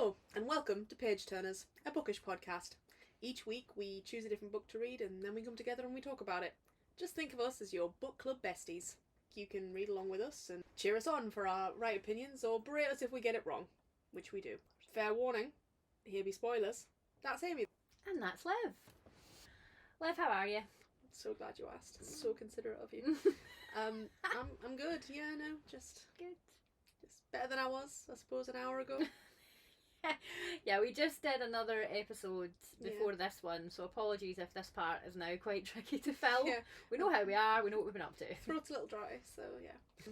Hello, and welcome to Page Turners, a bookish podcast. Each week we choose a different book to read and then we come together and we talk about it. Just think of us as your book club besties. You can read along with us and cheer us on for our right opinions or berate us if we get it wrong, which we do. Fair warning, here be spoilers. That's Amy. And that's Liv. Liv, how are you? So glad you asked. It's so considerate of you. I'm good. Yeah, no, just Good. Just better than I was, I suppose, an hour ago. Yeah, we just did another episode before this one, so apologies if this part is now quite tricky to fill. Yeah. We know how we are, we know what we've been up to. Throat's a little dry, so yeah.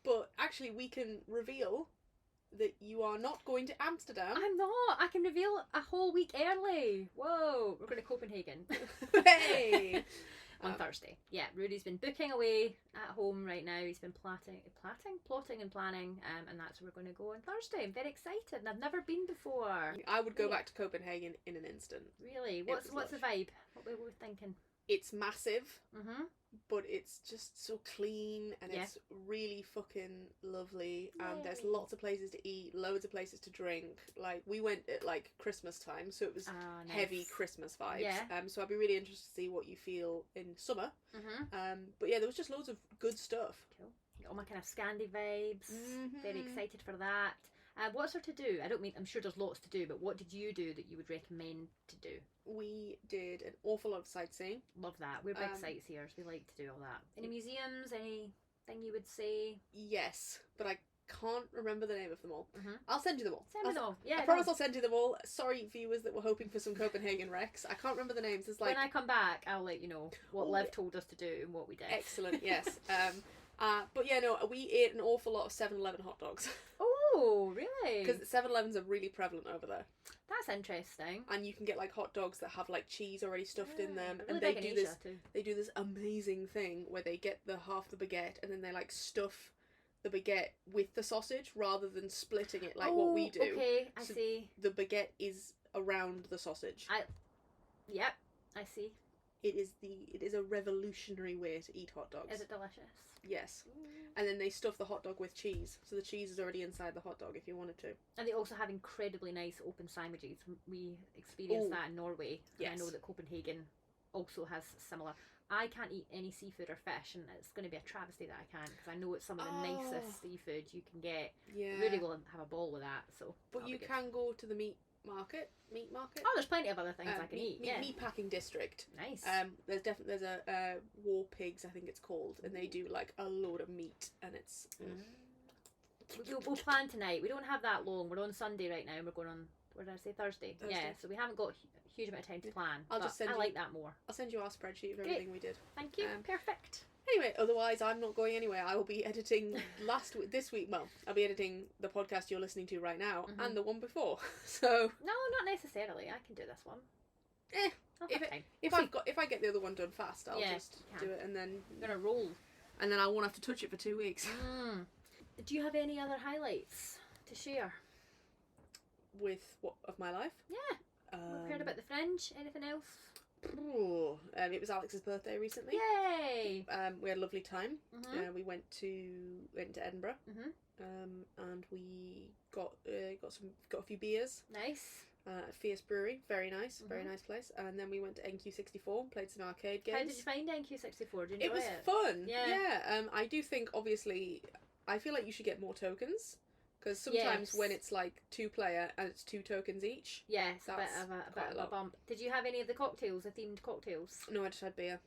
But actually we can reveal that you are not going to Amsterdam. I'm not. I can reveal a whole week early. Whoa, we're going to Copenhagen. Hey! On Thursday. Yeah, Rudy's been booking away at home right now. He's been plotting and planning, and that's where we're going to go on Thursday. I'm very excited, and I've never been before. I would go back to Copenhagen in an instant. Really? What's the vibe? What were we thinking? It's massive, Mm-hmm. but it's just so clean and it's really fucking lovely. And there's Yay. lots of places to eat, loads of places to drink. Like, we went at like Christmas time, so it was Nice. heavy Christmas vibes. Yeah. So I'd be really interested to see what you feel in summer. Mm-hmm. But yeah, there was just loads of good stuff. Cool. All my kind of Scandi vibes. Mhm. Very excited for that. What's there to do? I'm sure there's lots to do, but what did you do that you would recommend to do? We did an awful lot of sightseeing. Love that. We're big sightseers. We like to do all that. Any museums? Anything you would say? Yes, but I can't remember the name of them all. Mhm. I'll send you them all. Send me them all. Yeah, I promise I'll send you them all. Sorry, viewers that were hoping for some Copenhagen Recs. I can't remember the names. There's like... When I come back, I'll let you know what Liv told us to do and what we did. Excellent, yes. But yeah, no, we ate an awful lot of 7-Eleven hot dogs. Oh, really? Because 7-Elevens are really prevalent over there. That's interesting. And you can get like hot dogs that have like cheese already stuffed in them. Really And big they in do Asia this too. they do this amazing thing where they get the half the baguette and then they like stuff the baguette with the sausage rather than splitting it like what we do. Okay, I So see. The baguette is around the sausage. Yep, I see. It is a revolutionary way to eat hot dogs. Is it delicious? Yes. And then they stuff the hot dog with cheese. So the cheese is already inside the hot dog if you wanted to. And they also have incredibly nice open sandwiches. We experienced that in Norway. Yes. And I know that Copenhagen also has similar. I can't eat any seafood or fish, and it's going to be a travesty that I can't, because I know it's some of the nicest seafood you can get. Yeah. Really will have a ball with that. So. But you can go to the meat market. Oh, there's plenty of other things I can eat. Yeah. Meat packing district. Nice. There's a War Pigs, I think it's called, and they do like a load of meat, and it's. We'll plan tonight. We don't have that long. We're on Sunday right now, and we're going on. What did I say? Thursday. Yeah. So we haven't got a huge amount of time to plan. I like that more. I'll send you our spreadsheet of everything we did. Thank you. Perfect. Anyway, otherwise I'm not going anywhere. I will be editing this week. Well, I'll be editing the podcast you're listening to right now and the one before. So no, not necessarily. I can do this one. If I get the other one done fast, I'll just do it, and then I'm gonna roll, and then I won't have to touch it for 2 weeks. Do you have any other highlights to share with what of my life? Yeah. We've heard about the Fringe. Anything else? It was Alex's birthday recently. Yay! We had a lovely time. We went to Edinburgh, and we got a few beers. Nice. At Fierce Brewery, very nice place. And then we went to NQ64, played some arcade games. How did you find NQ64? Did you enjoy it? It was fun. Yeah. I do think, obviously, I feel like you should get more tokens. Because sometimes when it's like 2-player and it's 2 tokens each. Yes, a bit of a bump. Did you have any of the cocktails, the themed cocktails? No, I just had beer.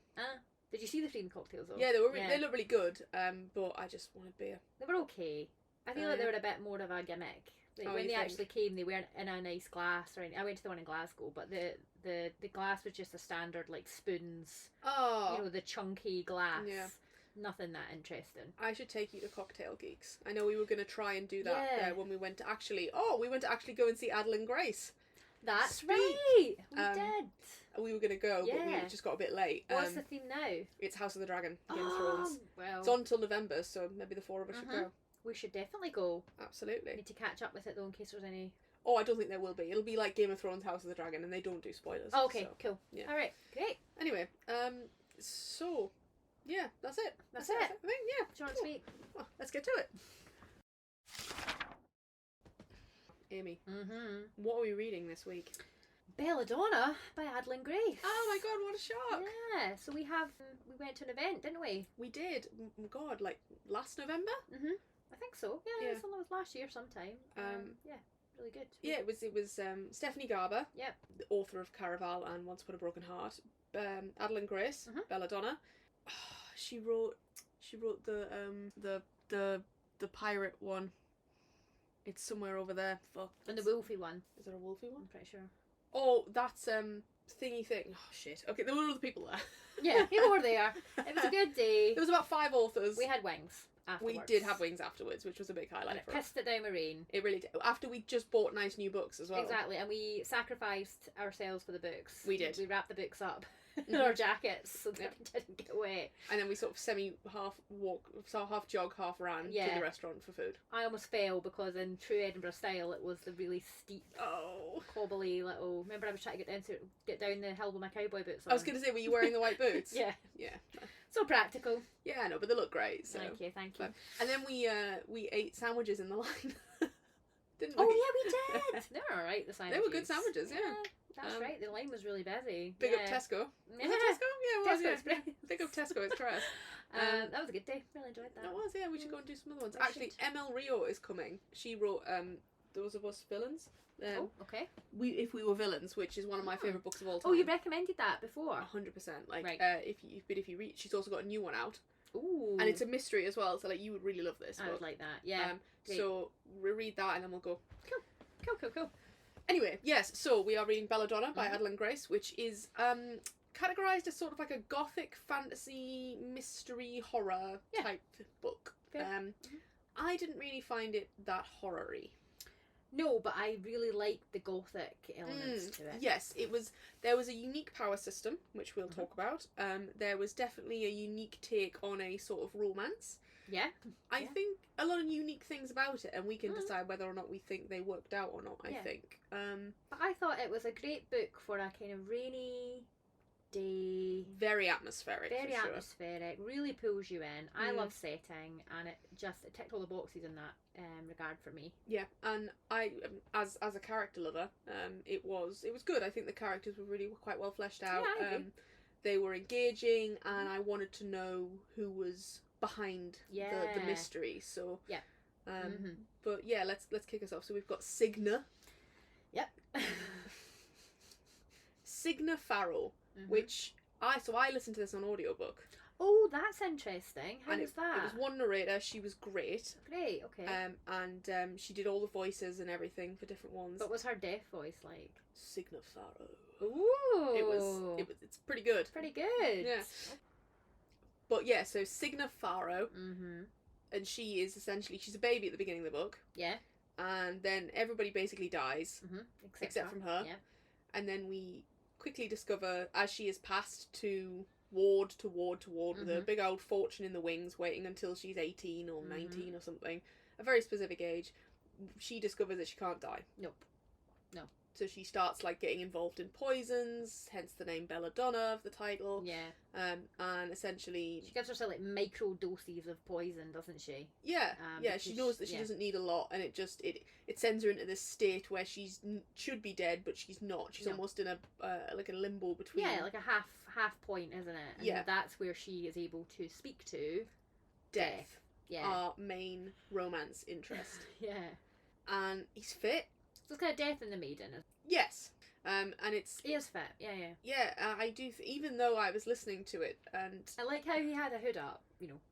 Did you see the themed cocktails though? Yeah, they look really good. But I just wanted beer. They were okay. I feel like they were a bit more of a gimmick. Like when they actually came, they weren't in a nice glass or anything. I went to the one in Glasgow, but the glass was just a standard like spoons. Oh. You know, the chunky glass. Yeah. Nothing that interesting. I should take you to Cocktail Geeks. I know we were going to try and do that when we went to actually go and see Adalyn Grace. That's Sweet. right. We did. We were going to go, but we just got a bit late. What's the theme now? It's House of the Dragon, Game of Thrones. Well. It's on till November, so maybe the 4 of us should go. We should definitely go. Absolutely. Need to catch up with it though in case there's any... Oh, I don't think there will be. It'll be like Game of Thrones, House of the Dragon, and they don't do spoilers. Oh, okay, so, cool. Yeah. Alright, great. Anyway, so... Yeah, that's it. That's it. I think, yeah. Short and sweet. Well, let's get to it. Amy, Mm-hmm. what are we reading this week? Belladonna by Adalyn Grace. Oh my god, what a shock! Yeah, so we went to an event, didn't we? We did. God, like last November? Mm-hmm. I think so. Yeah, Yeah. it was last year sometime. Yeah, really good. Yeah, it was Stephanie Garber, Yep. the author of Caraval and Once Upon a Broken Heart. Adalyn Grace, Belladonna. She wrote the pirate one. It's somewhere over there. Fuck. And the wolfy one. Is there a wolfy one? I'm pretty sure. Oh, that's thingy thing. Oh shit. Okay, there were other people there. Yeah, you were there. It was a good day. There was about 5 authors. We had wings afterwards. We did have wings afterwards, which was a big highlight And it for us. pissed it down my rain. It really did. After we just bought nice new books as well. Exactly, and we sacrificed ourselves for the books. We did. We wrapped the books up in our jackets so that Yep. they didn't get wet. And then we sort of half jog, half ran to Yeah. the restaurant for food. I almost fell because in true Edinburgh style it was the really steep, Oh. cobbly little... Remember I was trying to get down the hill with my cowboy boots on? I was going to say, were you wearing the white boots? Yeah. Yeah. So practical. Yeah, I know, but they look great. So. Thank you. But- and then we ate sandwiches in the line. Didn't we? Oh yeah, we did. They were alright, the sandwiches. They were good sandwiches, yeah. That's right, the line was really busy. Big up Tesco. Yeah. Was it Tesco? Yeah, it was. Tesco Yeah. Express. Big up Tesco Express. That was a good day. Really enjoyed that. It was, yeah. We should go and do some other ones. We Actually, should. ML Rio is coming. She wrote Those of Us Villains. Oh, okay. If We Were Villains, which is one of my favourite books of all time. Oh, you recommended that before. 100%. Like, Right. if you read, she's also got a new one out, Ooh. and it's a mystery as well. So like, you would really love this I book. would like that. Yeah. Great. So reread that, and then we'll go. Cool. Anyway, yes. So we are reading Belladonna by Adalyn Grace, which is categorized as sort of like a gothic fantasy mystery horror type book. Fair. I didn't really find it that horror-y. No, but I really liked the gothic elements to it. Yes, there was a unique power system, which we'll talk about. There was definitely a unique take on a sort of romance. Yeah. I think a lot of unique things about it, and we can decide whether or not we think they worked out or not, I think. But I thought it was a great book for a kind of rainy day. Very atmospheric, Very for sure. atmospheric, really pulls you in. I love setting, and it ticked all the boxes in that regard for me. Yeah, and I, as a character lover, it was good. I think the characters were really quite well fleshed out. Yeah, I agree. They were engaging, and I wanted to know who was behind the mystery. So yeah. But yeah, let's kick us off. So we've got Signa. Yep. Signa Farrell, which I listened to this on audiobook. Oh, that's interesting. How And was that? It was one narrator. She was great. Great, okay. And she did all the voices and everything for different ones. What was her deaf voice like? Signa Farrow. Ooh. It's pretty good. Pretty good. Yeah. But yeah, so Signa Farrow, Mm-hmm. and she's a baby at the beginning of the book, Yeah. and then everybody basically dies, Mm-hmm. except from her. Yeah. And then we quickly discover, as she is passed to ward with a big old fortune in the wings, waiting until she's 18 or 19 or something, a very specific age, she discovers that she can't die. Nope. No. So she starts like getting involved in poisons, hence the name Belladonna of the title. Yeah. And essentially, She gives herself like micro doses of poison, doesn't she? yeah, she because knows that she doesn't need a lot, and it sends her into this state where should be dead, but she's not. She's almost in a like a limbo between. Yeah, like a half point, isn't it? And Yeah. that's where she is able to speak to death. Yeah. Our main romance interest, Yeah. and he's fit. So it's kind of Death in the Maiden. Yes, and it's He is fit. Yeah. I do. Even though I was listening to it, and I like how he had a hood up.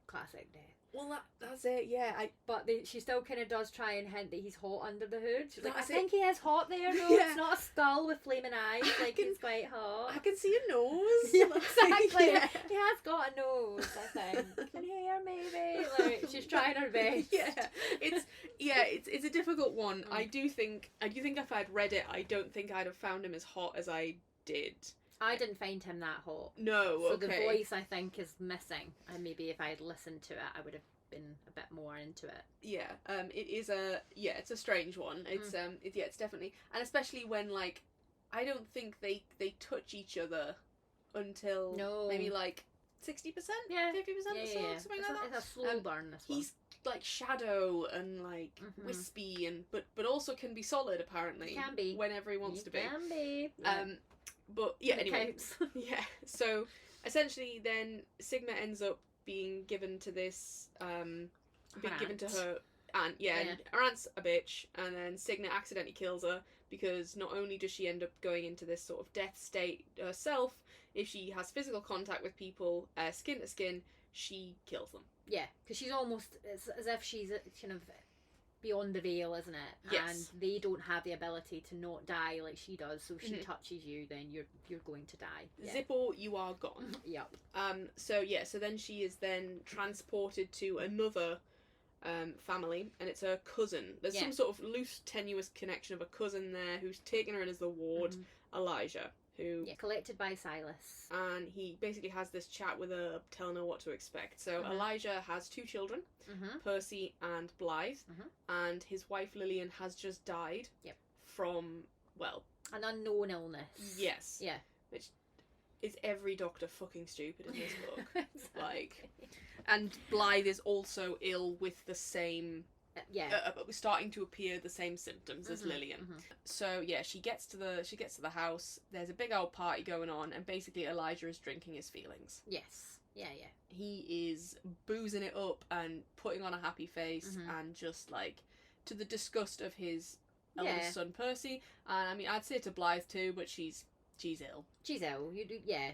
Classic Death. well, that's it. Yeah, But she still kind of does try and hint that he's hot under the hood. She's like, I That's it. think he is hot there, no? Yeah. It's not a skull with flaming eyes. Like, he's quite hot. I can see a nose. Yeah, exactly. Yeah. He has got a nose, I think. And hair, maybe. Like, she's trying her best. It's a difficult one. I do think if I'd read it, I don't think I'd have found him as hot as I did. I didn't find him that hot. No, So okay. the voice, I think, is missing. And maybe if I had listened to it, I would have been a bit more into it. Yeah, it's a strange one. It's it's definitely, and especially when I don't think they touch each other until No. maybe 60%, Yeah. 50% or so, something like that. It's a slow burn. This one. He's like shadow and like wispy, and but also can be solid apparently. He can be whenever he wants to be. Can be. Yeah. But yeah, anyway. Counts. Yeah. So essentially, then Sigma ends up being given to this, being given to her aunt. Yeah, and her aunt's a bitch, and then Signa accidentally kills her because not only does she end up going into this sort of death state herself, if she has physical contact with people, skin to skin, she kills them. Yeah, because she's almost as if she's kind of beyond the veil, isn't it? Yes. And they don't have the ability to not die like she does. So if she touches you, then you're going to die. Yeah. Zippo, you are gone. Yep. So then she is then transported to another family, and it's her cousin. There's some sort of loose, tenuous connection of a cousin there who's taken her in as the ward, Elijah, who collected by Silas, and he basically has this chat with her, telling her what to expect. So Elijah has 2 children, Percy and Blythe, and his wife Lillian has just died from, well, an unknown illness. Yes. Yeah. Which is every doctor fucking stupid in this book. Exactly. Like, and Blythe is also ill with the same. Starting to appear the same symptoms as Lillian. So yeah, she gets to the house. There's a big old party going on, and basically Elijah is drinking his feelings. Yes. Yeah. He is boozing it up and putting on a happy face, and just like to the disgust of his eldest son Percy. And I mean, I'd say to Blythe too, but she's ill. She's ill.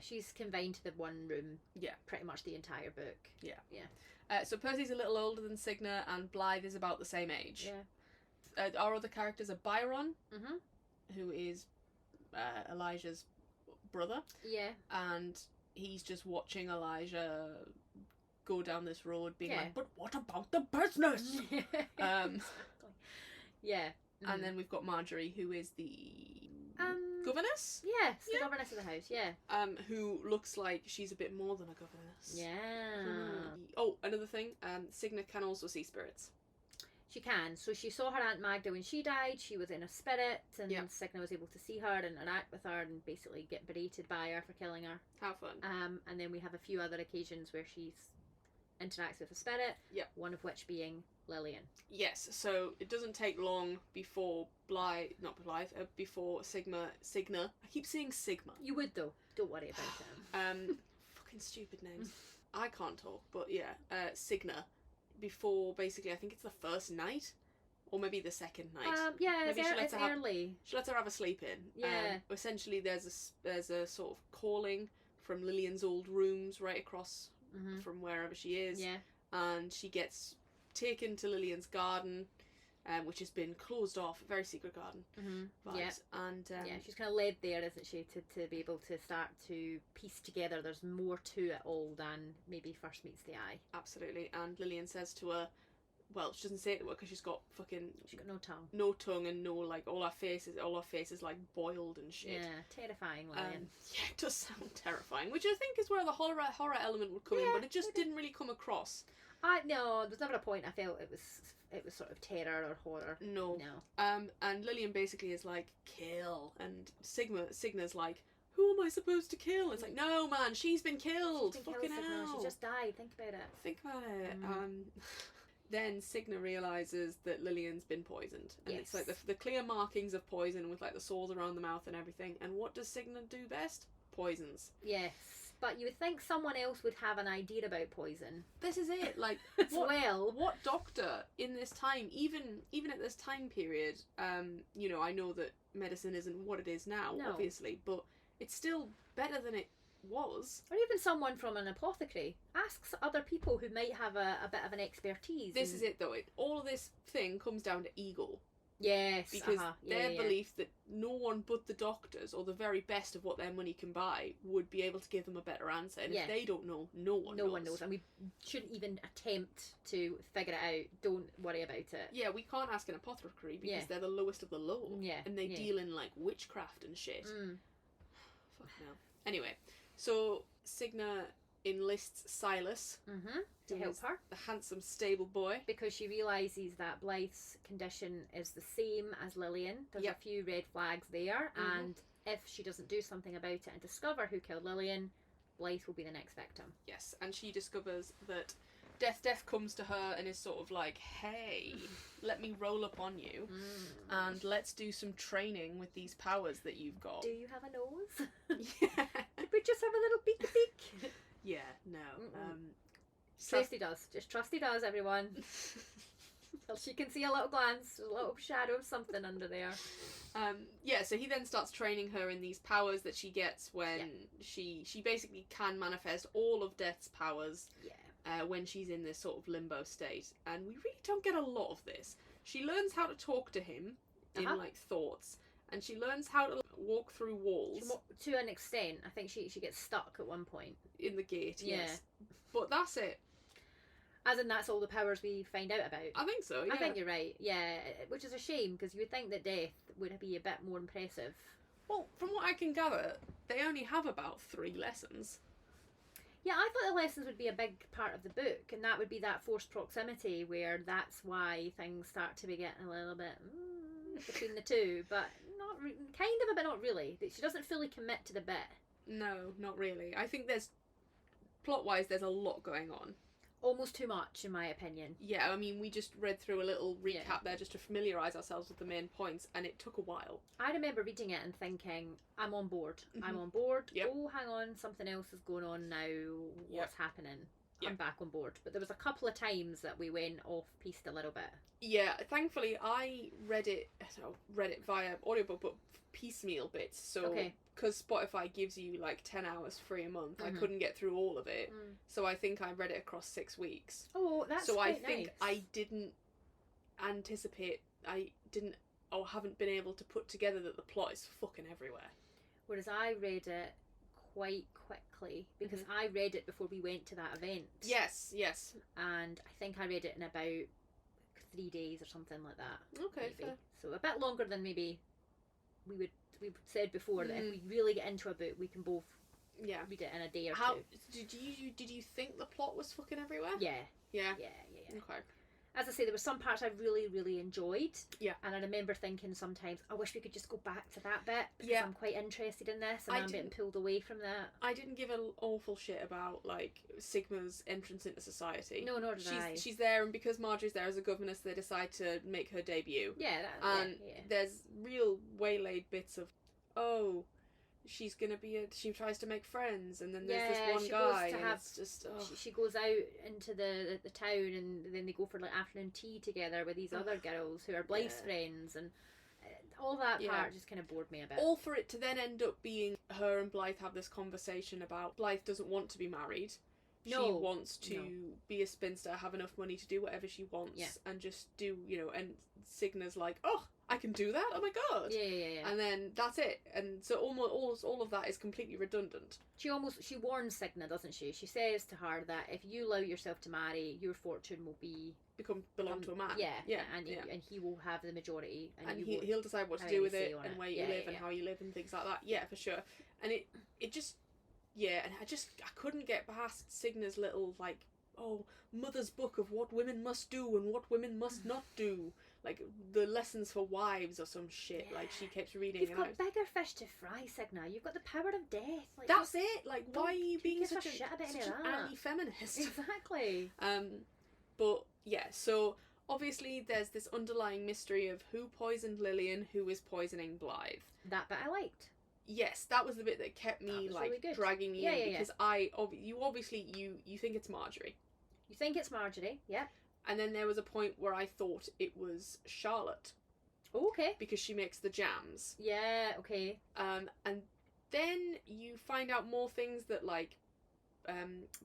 She's confined to the one room. Yeah. Pretty much the entire book. Yeah. So Percy's a little older than Signa, and Blythe is about the same age. Yeah. Our other characters are Byron, who is Elijah's brother. Yeah. And he's just watching Elijah go down this road, being like, "But what about the business?" Yeah. And then we've got Marjorie, who is the governess? Yes, the governess of the house, yeah. Who looks like she's a bit more than a governess. Yeah. Oh, another thing, Signa can also see spirits. She can. So she saw her Aunt Magda when she died. She was in a spirit, and Signa was able to see her and interact with her and basically get berated by her for killing her. How fun. And then we have a few other occasions where she interacts with a spirit, one of which being Lillian. Yes, so it doesn't take long before before Signa. I keep saying Sigma. You would though. Don't worry about it. Fucking stupid names. I can't talk, but yeah, Signa. Before basically, I think it's the first night, or maybe the second night. Maybe it's early. She lets her have a sleep in. Yeah. Essentially, there's a sort of calling from Lillian's old rooms right across from wherever she is. Yeah. And she gets taken to Lillian's garden, which has been closed off, a very secret garden. And she's kind of led there, isn't she, to be able to start to piece together. There's more to it all than maybe first meets the eye. Absolutely. And Lillian says to her, well, she doesn't say it to her because she's got no tongue and no, like, all her face is like boiled and shit. Yeah, terrifying, Lillian. It does sound terrifying, which I think is where the horror element would come in, but it just didn't really come across. No, there's never a point I felt it was sort of terror or horror. No. And Lillian basically is like, kill, and Signa's like, who am I supposed to kill? It's like, no man, she's been killed. Fucking hell. She just died. Think about it. Then Signa realises that Lillian's been poisoned, and it's like the clear markings of poison with like the sores around the mouth and everything. And what does Signa do best? Poisons. Yes. But you would think someone else would have an idea about poison. This is it. Like, what doctor in this time, even at this time period, I know that medicine isn't what it is now, obviously, but it's still better than it was. Or even someone from an apothecary. Asks other people who might have a bit of an expertise. This is it, though. All of this thing comes down to ego. Yes, because their belief that no one but the doctors, or the very best of what their money can buy, would be able to give them a better answer. And if they don't know, no one knows. And we shouldn't even attempt to figure it out. Don't worry about it. Yeah, we can't ask an apothecary because they're the lowest of the low. Yeah. And they deal in, like, witchcraft and shit. Fuck no. Anyway, so Signa enlists Silas to help her, the handsome stable boy, because she realises that Blythe's condition is the same as Lillian. There's a few red flags there, and if she doesn't do something about it and discover who killed Lillian, Blythe will be the next victim. Yes, and she discovers that Death comes to her and is sort of like, hey, let me roll up on you and let's do some training with these powers that you've got. Do you have a nose? Yeah. Did we just have a little beak? Yeah, no. Trusty does. Just Trusty does, everyone. Well, she can see a little glance, a little shadow of something under there. Yeah, so he then starts training her in these powers that she gets when she basically can manifest all of Death's powers when she's in this sort of limbo state. And we really don't get a lot of this. She learns how to talk to him in, like, thoughts. And she learns how to walk through walls. To an extent. I think she gets stuck at one point. In the gate, yes. But that's it. As in, that's all the powers we find out about. I think so, yeah. I think you're right, yeah. Which is a shame, because you would think that Death would be a bit more impressive. Well, from what I can gather, they only have about 3 lessons. Yeah, I thought the lessons would be a big part of the book, and that would be that forced proximity, where that's why things start to be getting a little bit between the two, but kind of, but not really. She doesn't fully commit to the bit. No, not really. I think plot-wise, there's a lot going on. Almost too much, in my opinion. Yeah, I mean, we just read through a little recap there just to familiarise ourselves with the main points, and it took a while. I remember reading it and thinking, I'm on board. I'm on board. Yep. Oh, hang on, something else is going on now. What's happening? I'm back on board. But there was a couple of times that we went off-piste a little bit. Yeah, thankfully I read it via audiobook, but piecemeal bits. So, because Spotify gives you like 10 hours free a month, I couldn't get through all of it. So I think I read it across 6 weeks. Oh, that's so quite I think nice. I didn't anticipate, or haven't been able to put together that the plot is fucking everywhere. Whereas I read it quite quickly, because I read it before we went to that event. Yes. And I think I read it in about 3 days or something like that. Okay, fair. So a bit longer than maybe we've said before, that if we really get into a book, we can both read it in a day or two. Did you think the plot was fucking everywhere? Yeah. Okay. As I say, there were some parts I really, really enjoyed. Yeah. And I remember thinking sometimes, I wish we could just go back to that bit, because I'm quite interested in this, and I'm getting pulled away from that. I didn't give an awful shit about, like, Sigma's entrance into society. No, nor did I. She's there, and because Marjorie's there as a governess, they decide to make her debut. Yeah, there's real waylaid bits of, she's gonna she tries to make friends, and then there's this one guy, and it's just she goes out into the town, and then they go for like afternoon tea together with these other girls who are Blythe's friends, and all that part just kind of bored me a bit. All for it to then end up being her and Blythe have this conversation about Blythe doesn't want to be married. She wants to be a spinster, have enough money to do whatever she wants, and just do, and Signa's like, oh, I can do that? Oh my god. Yeah. And then that's it. And so almost all of that is completely redundant. She warns Signa, doesn't she? She says to her that if you allow yourself to marry, your fortune will belong to a man. And he will have the majority, and he'll decide what to do with it, and where you live, and how you live, and things like that. Yeah, for sure. And it just and I couldn't get past Signa's little like, mother's book of what women must do and what women must not do. Like, the lessons for wives or some shit. Like, she keeps reading. You've got bigger fish to fry, Signa. You've got the power of death. Like, that's it. Like, why are you being such an that? anti-feminist? Exactly. But, yeah, so, obviously, there's this underlying mystery of who poisoned Lillian, who is poisoning Blythe. That bit I liked. Yes, that was the bit that kept me, like, really dragging me in. Because you think it's Marjorie. You think it's Marjorie, yeah. And then there was a point where I thought it was Charlotte. Oh, okay. Because she makes the jams. Yeah, okay. And then you find out more things that, like,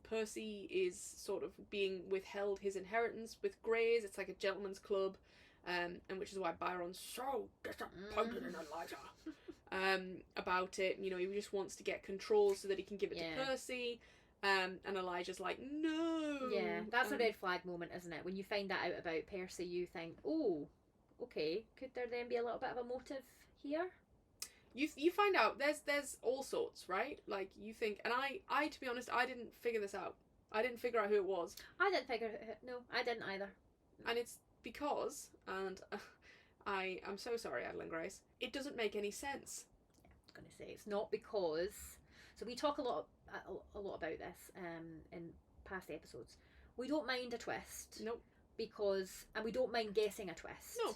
Percy is sort of being withheld his inheritance with Greys. It's like a gentleman's club. And which is why Byron's so disappointed in Elijah about it. He just wants to get control so that he can give it to Percy. And Elijah's like, no. Yeah, that's a red flag moment, isn't it? When you find that out about Percy, you think, oh, okay, could there then be a little bit of a motive here? You find out there's all sorts, right? Like, you think, and I to be honest, I didn't figure this out. I didn't figure out who it was. I didn't figure it. No, I didn't either. And it's because, and I'm so sorry, Adalyn Grace, it doesn't make any sense. Yeah, I was going to say, it's not because So we talk a lot about this in past episodes. We don't mind a twist. Nope. And we don't mind guessing a twist. No.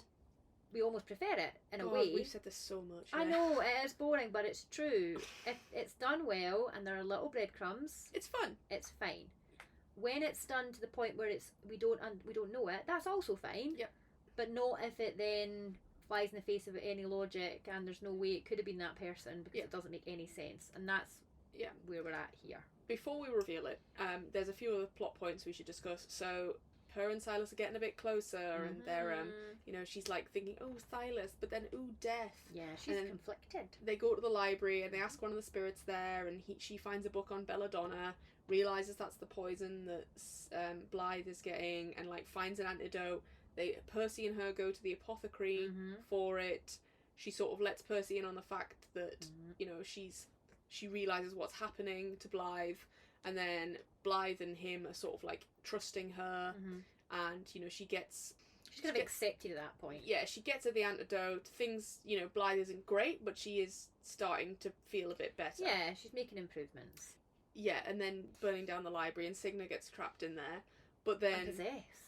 We almost prefer it in a God, way. we've said this so much. I know, it is boring, but it's true. If it's done well and there are little breadcrumbs, it's fun. It's fine. When it's done to the point where we don't know it, that's also fine. Yep. But not if it then flies in the face of any logic and there's no way it could have been that person because it doesn't make any sense. And that's where we're at here. Before we reveal it, there's a few other plot points we should discuss. So her and Silas are getting a bit closer, and they're she's like thinking, oh, Silas, but then death. Yeah, she's conflicted. They go to the library and they ask one of the spirits there, and she finds a book on Belladonna, realizes that's the poison that Blythe is getting, and like finds an antidote. Percy and her go to the apothecary for it. She sort of lets Percy in on the fact that she realizes what's happening to Blythe, and then Blythe and him are sort of like trusting her, and she's kind of accepted at that point. Yeah, she gets her the antidote. Things, Blythe isn't great, but she is starting to feel a bit better. Yeah, she's making improvements. Yeah, and then burning down the library, and Signa gets trapped in there. But then and possessed.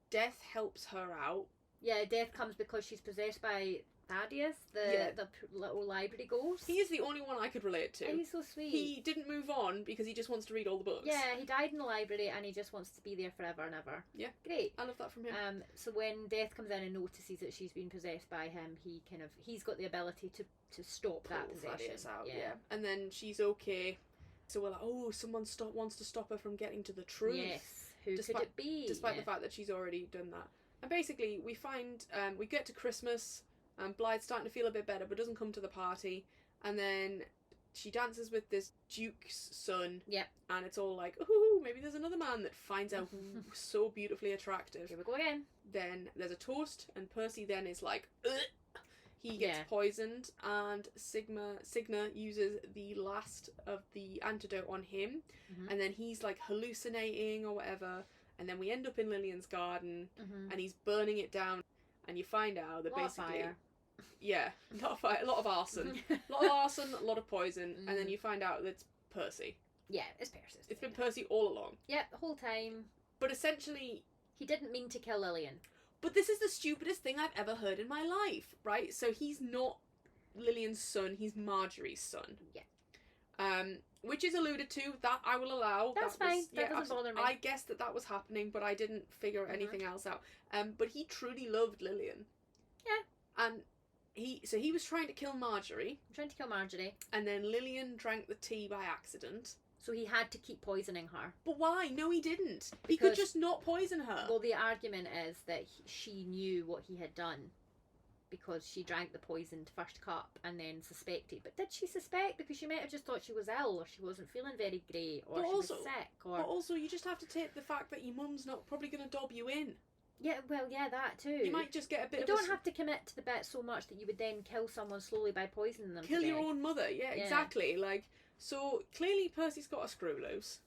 Death helps her out. Yeah, Death comes because she's possessed by Thaddeus, the little library ghost. He is the only one I could relate to. He's so sweet. He didn't move on because he just wants to read all the books. Yeah, he died in the library and he just wants to be there forever and ever. Yeah. Great. I love that from him. So when Death comes in and notices that she's been possessed by him, he's got the ability to stop that possession. Thaddeus out, yeah. And then she's okay. So we're like, oh, someone wants to stop her from getting to the truth. Yes. Who could it be? Despite the fact that she's already done that. And basically, we find, we get to Christmas, and Blythe's starting to feel a bit better, but doesn't come to the party. And then she dances with this duke's son. Yep. And it's all like, ooh, maybe there's another man that finds her so beautifully attractive. Here we go again. Then there's a toast, and Percy then is like, ugh. He gets poisoned, and Signa uses the last of the antidote on him, and then he's like hallucinating or whatever, and then we end up in Lillian's garden, and he's burning it down, and you find out that basically, a lot of fire, a lot of arson, a lot of poison, and then you find out that it's Percy. Yeah, it's Percy. It's been Percy all along. Yep, the whole time. But essentially, he didn't mean to kill Lillian. But this is the stupidest thing I've ever heard in my life, right? So he's not Lillian's son, he's Marjorie's son. Yeah. Which is alluded to, that I will allow. That's fine, that doesn't bother me. I guessed that was happening, but I didn't figure anything else out. But he truly loved Lillian. Yeah. And he was trying to kill Marjorie. And then Lillian drank the tea by accident. So he had to keep poisoning her. But why? No, he didn't. He could just not poison her. Well, the argument is that she knew what he had done because she drank the poisoned first cup and then suspected. But did she suspect? Because she might have just thought she was ill, or she wasn't feeling very great, or she was sick. Or... But also, you just have to take the fact that your mum's not probably going to dob you in. Yeah, well, yeah, that too. You might just get a bit You don't have to commit to the bit so much that you would then kill someone slowly by poisoning them. Kill your own mother, yeah, exactly. Like, so clearly Percy's got a screw loose.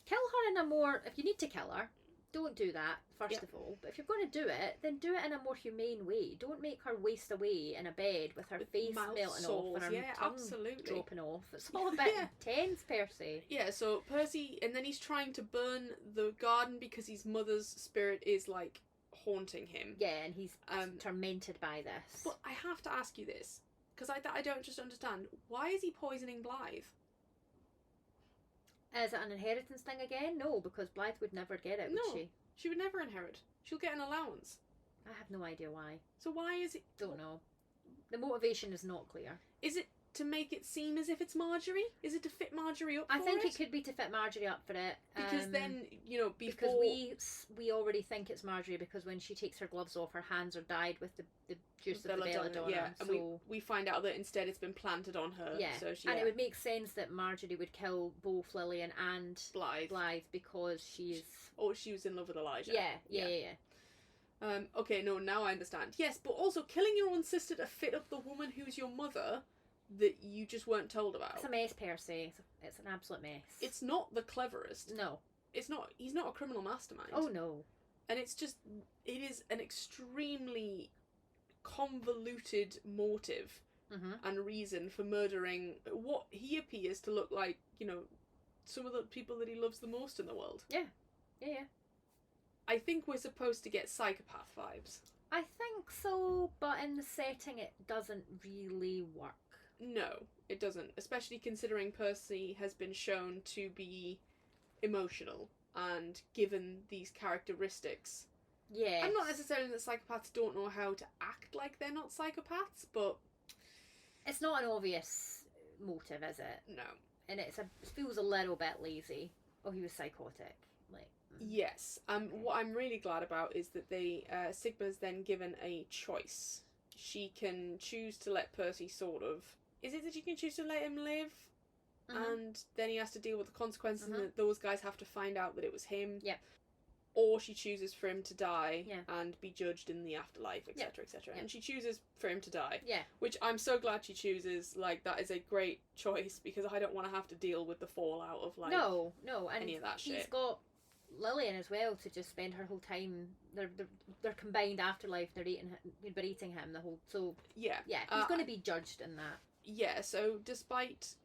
Kill her in a more... If you need to kill her, don't do that, first of all. But if you're going to do it, then do it in a more humane way. Don't make her waste away in a bed with her face melting off and her tongue dropping off. It's all a bit intense, Percy. Yeah, so Percy... And then he's trying to burn the garden because his mother's spirit is, like, haunting him. Yeah, and he's tormented by this. But I have to ask you this, because I don't just understand. Why is he poisoning Blythe? Is it an inheritance thing again? No, because Blythe would never get it, would she? She would never inherit. She'll get an allowance. I have no idea why. So why is it... Don't know. The motivation is not clear. Is it to make it seem as if it's Marjorie? Is it to fit Marjorie up for it? I think it could be to fit Marjorie up for it. Because then, you know, before... Because we already think it's Marjorie, because when she takes her gloves off, her hands are dyed with the juice of the Belladonna. Yeah, and we find out that instead it's been planted on her. Yeah, so and it would make sense that Marjorie would kill both Lillian and Blythe because she's... Oh, she was in love with Elijah. Yeah. Okay, no, now I understand. Yes, but also killing your own sister to fit up the woman who's your mother that you just weren't told about. It's a mess, Percy. It's an absolute mess. It's not the cleverest. No. It's not. He's not a criminal mastermind. Oh, no. And it's just... It is an extremely convoluted motive and reason for murdering what he appears to look like, some of the people that he loves the most in the world. Yeah. I think we're supposed to get psychopath vibes. I think so, but in the setting it doesn't really work. No, it doesn't. Especially considering Percy has been shown to be emotional and given these characteristics. Yeah. I'm not necessarily that psychopaths don't know how to act like they're not psychopaths, but... It's not an obvious motive, is it? No. And it feels a little bit lazy. Oh, he was psychotic. Yes. What I'm really glad about is that Sigma's then given a choice. She can choose to let Percy sort of... Is it that she can choose to let him live? And then he has to deal with the consequences and that those guys have to find out that it was him. Yep. Or she chooses for him to die and be judged in the afterlife, etc., etc. And she chooses for him to die. Yeah. Which I'm so glad she chooses. Like, that is a great choice because I don't want to have to deal with the fallout of, like... No, and any of that shit. He's got Lillian as well to just spend her whole time... Their combined afterlife, they're eating him the whole... So, yeah, he's going to be judged in that. Yeah, so despite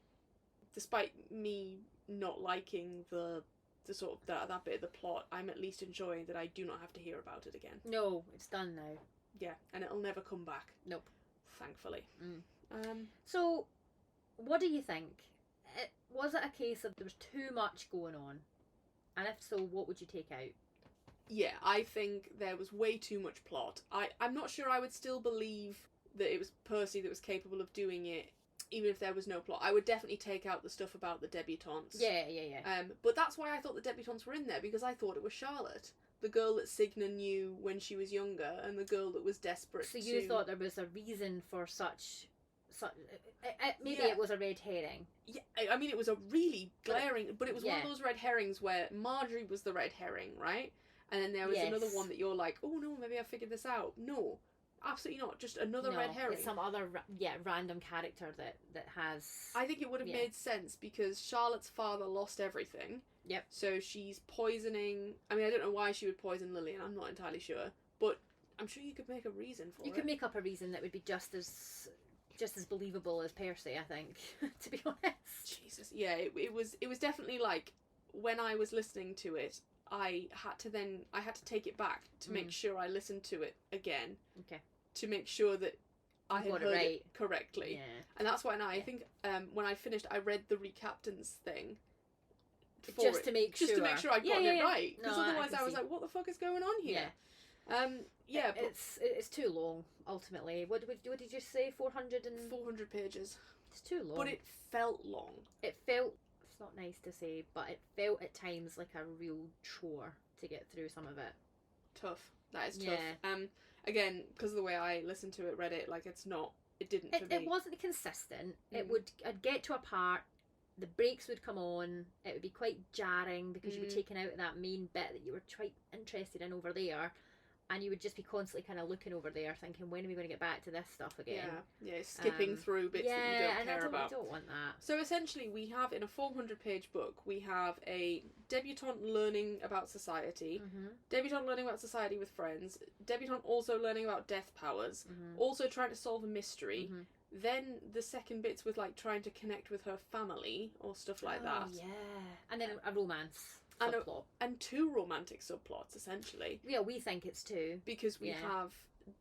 me not liking the sort of that bit of the plot, I'm at least enjoying that I do not have to hear about it again. No, it's done now. Yeah, and it'll never come back. Nope. Thankfully. So, what do you think? Was it a case of there was too much going on? And if so, what would you take out? Yeah, I think there was way too much plot. I'm not sure I would still believe that it was Percy that was capable of doing it, even if there was no plot. I would definitely take out the stuff about the debutantes. Yeah. But that's why I thought the debutantes were in there, because I thought it was Charlotte. The girl that Signa knew when she was younger, and the girl that was desperate So you thought there was a reason for such maybe it was a red herring. Yeah, I mean, it was a really glaring... But it was one of those red herrings where Marjorie was the red herring, right? And then there was another one that you're like, oh no, maybe I figured this out. No. Absolutely not. Just another red herring. It's some other random character that has... I think it would have made sense because Charlotte's father lost everything. Yep. So she's poisoning... I mean, I don't know why she would poison Lillian. I'm not entirely sure. But I'm sure you could make a reason for it. You could make up a reason that would be just as believable as Percy, I think, to be honest. Jesus. Yeah, it was definitely like, when I was listening to it, I had to take it back to make sure I listened to it again. Okay. To make sure that I had heard it correctly. Yeah. And that's why now I think when I finished, I read the recaptains thing. Just to make sure I'd gotten it right. Because No, otherwise I was like, what the fuck is going on here? Yeah. But it's too long, ultimately. What did you say? 400 pages. It's too long. But it felt long. It felt... It's not nice to say, but it felt at times like a real chore to get through some of it. Tough. That is tough. Yeah. Again, because of the way I listened to it, read it, like, it didn't for me. It wasn't consistent. I'd get to a part, the breaks would come on, it would be quite jarring because you were taken out of that main bit that you were quite interested in over there, and you would just be constantly kind of looking over there thinking, when are we going to get back to this stuff again? Yeah, skipping through bits that you don't care about. I don't want that. So essentially we have, in a 400-page book, we have a debutante learning about society, debutante learning about society with friends, debutante also learning about death powers, also trying to solve a mystery, then the second bit's with, like, trying to connect with her family or stuff like that. Yeah. And then a romance subplot. And two romantic subplots, essentially. Yeah, we think it's two. Because we have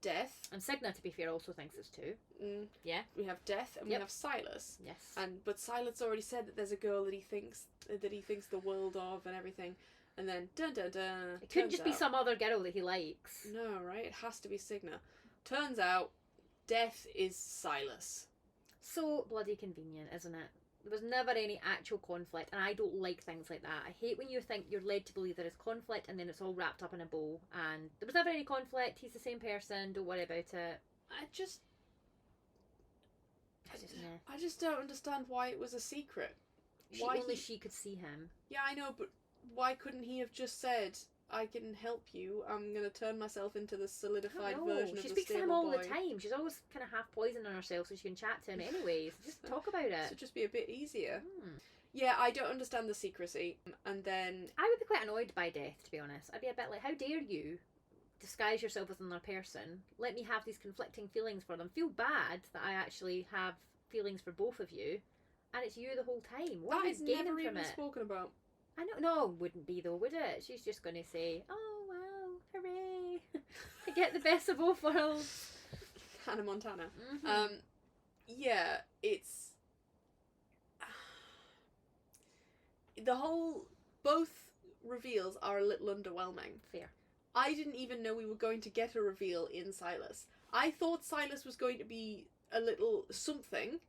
death. And Signa, to be fair, also thinks it's two. Yeah. We have death and we have Silas. Yes. But Silas already said that there's a girl that he thinks the world of and everything. And then dun dun dun. It couldn't just be some other girl that he likes. No, right? It has to be Signa. Turns out death is Silas. So bloody convenient, isn't it? There was never any actual conflict, and I don't like things like that. I hate when you think you're led to believe there is conflict and then it's all wrapped up in a bow, and there was never any conflict, he's the same person, don't worry about it. I just don't understand why it was a secret. Only she could see him. Yeah, I know, but why couldn't he have just said, I can help you, I'm going to turn myself into the solidified version of the stable boy. She speaks to him all the time. She's always kind of half poisoning herself so she can chat to him anyways. Just talk about it. Should just be a bit easier. Yeah, I don't understand the secrecy. And then... I would be quite annoyed by death, to be honest. I'd be a bit like, how dare you disguise yourself as another person. Let me have these conflicting feelings for them. Feel bad that I actually have feelings for both of you, and it's you the whole time. What That are you is gaining never from even it? spoken about. I don't know. Wouldn't be though, would it? She's just going to say, "Oh wow, hooray! I get the best of both worlds." Hannah Montana. Mm-hmm. Yeah, it's the whole. Both reveals are a little underwhelming. Fair. I didn't even know we were going to get a reveal in Silas. I thought Silas was going to be a little something.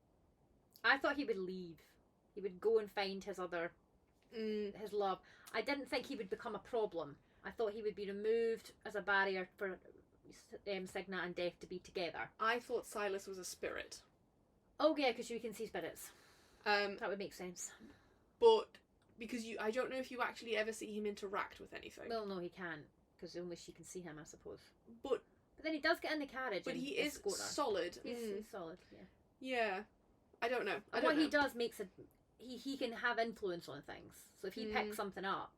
I thought he would leave. He would go and find his other, his love. I didn't think he would become a problem. I thought he would be removed as a barrier for Signa and Death to be together. I thought Silas was a spirit. Oh yeah, because you can see spirits. That would make sense. But because I don't know if you actually ever see him interact with anything. Well, no, he can't, because only she can see him, I suppose. But then he does get in the carriage. But and he is solid. He's solid. Yeah. Yeah. I don't know. What he does makes it. He can have influence on things. So if he picks something up,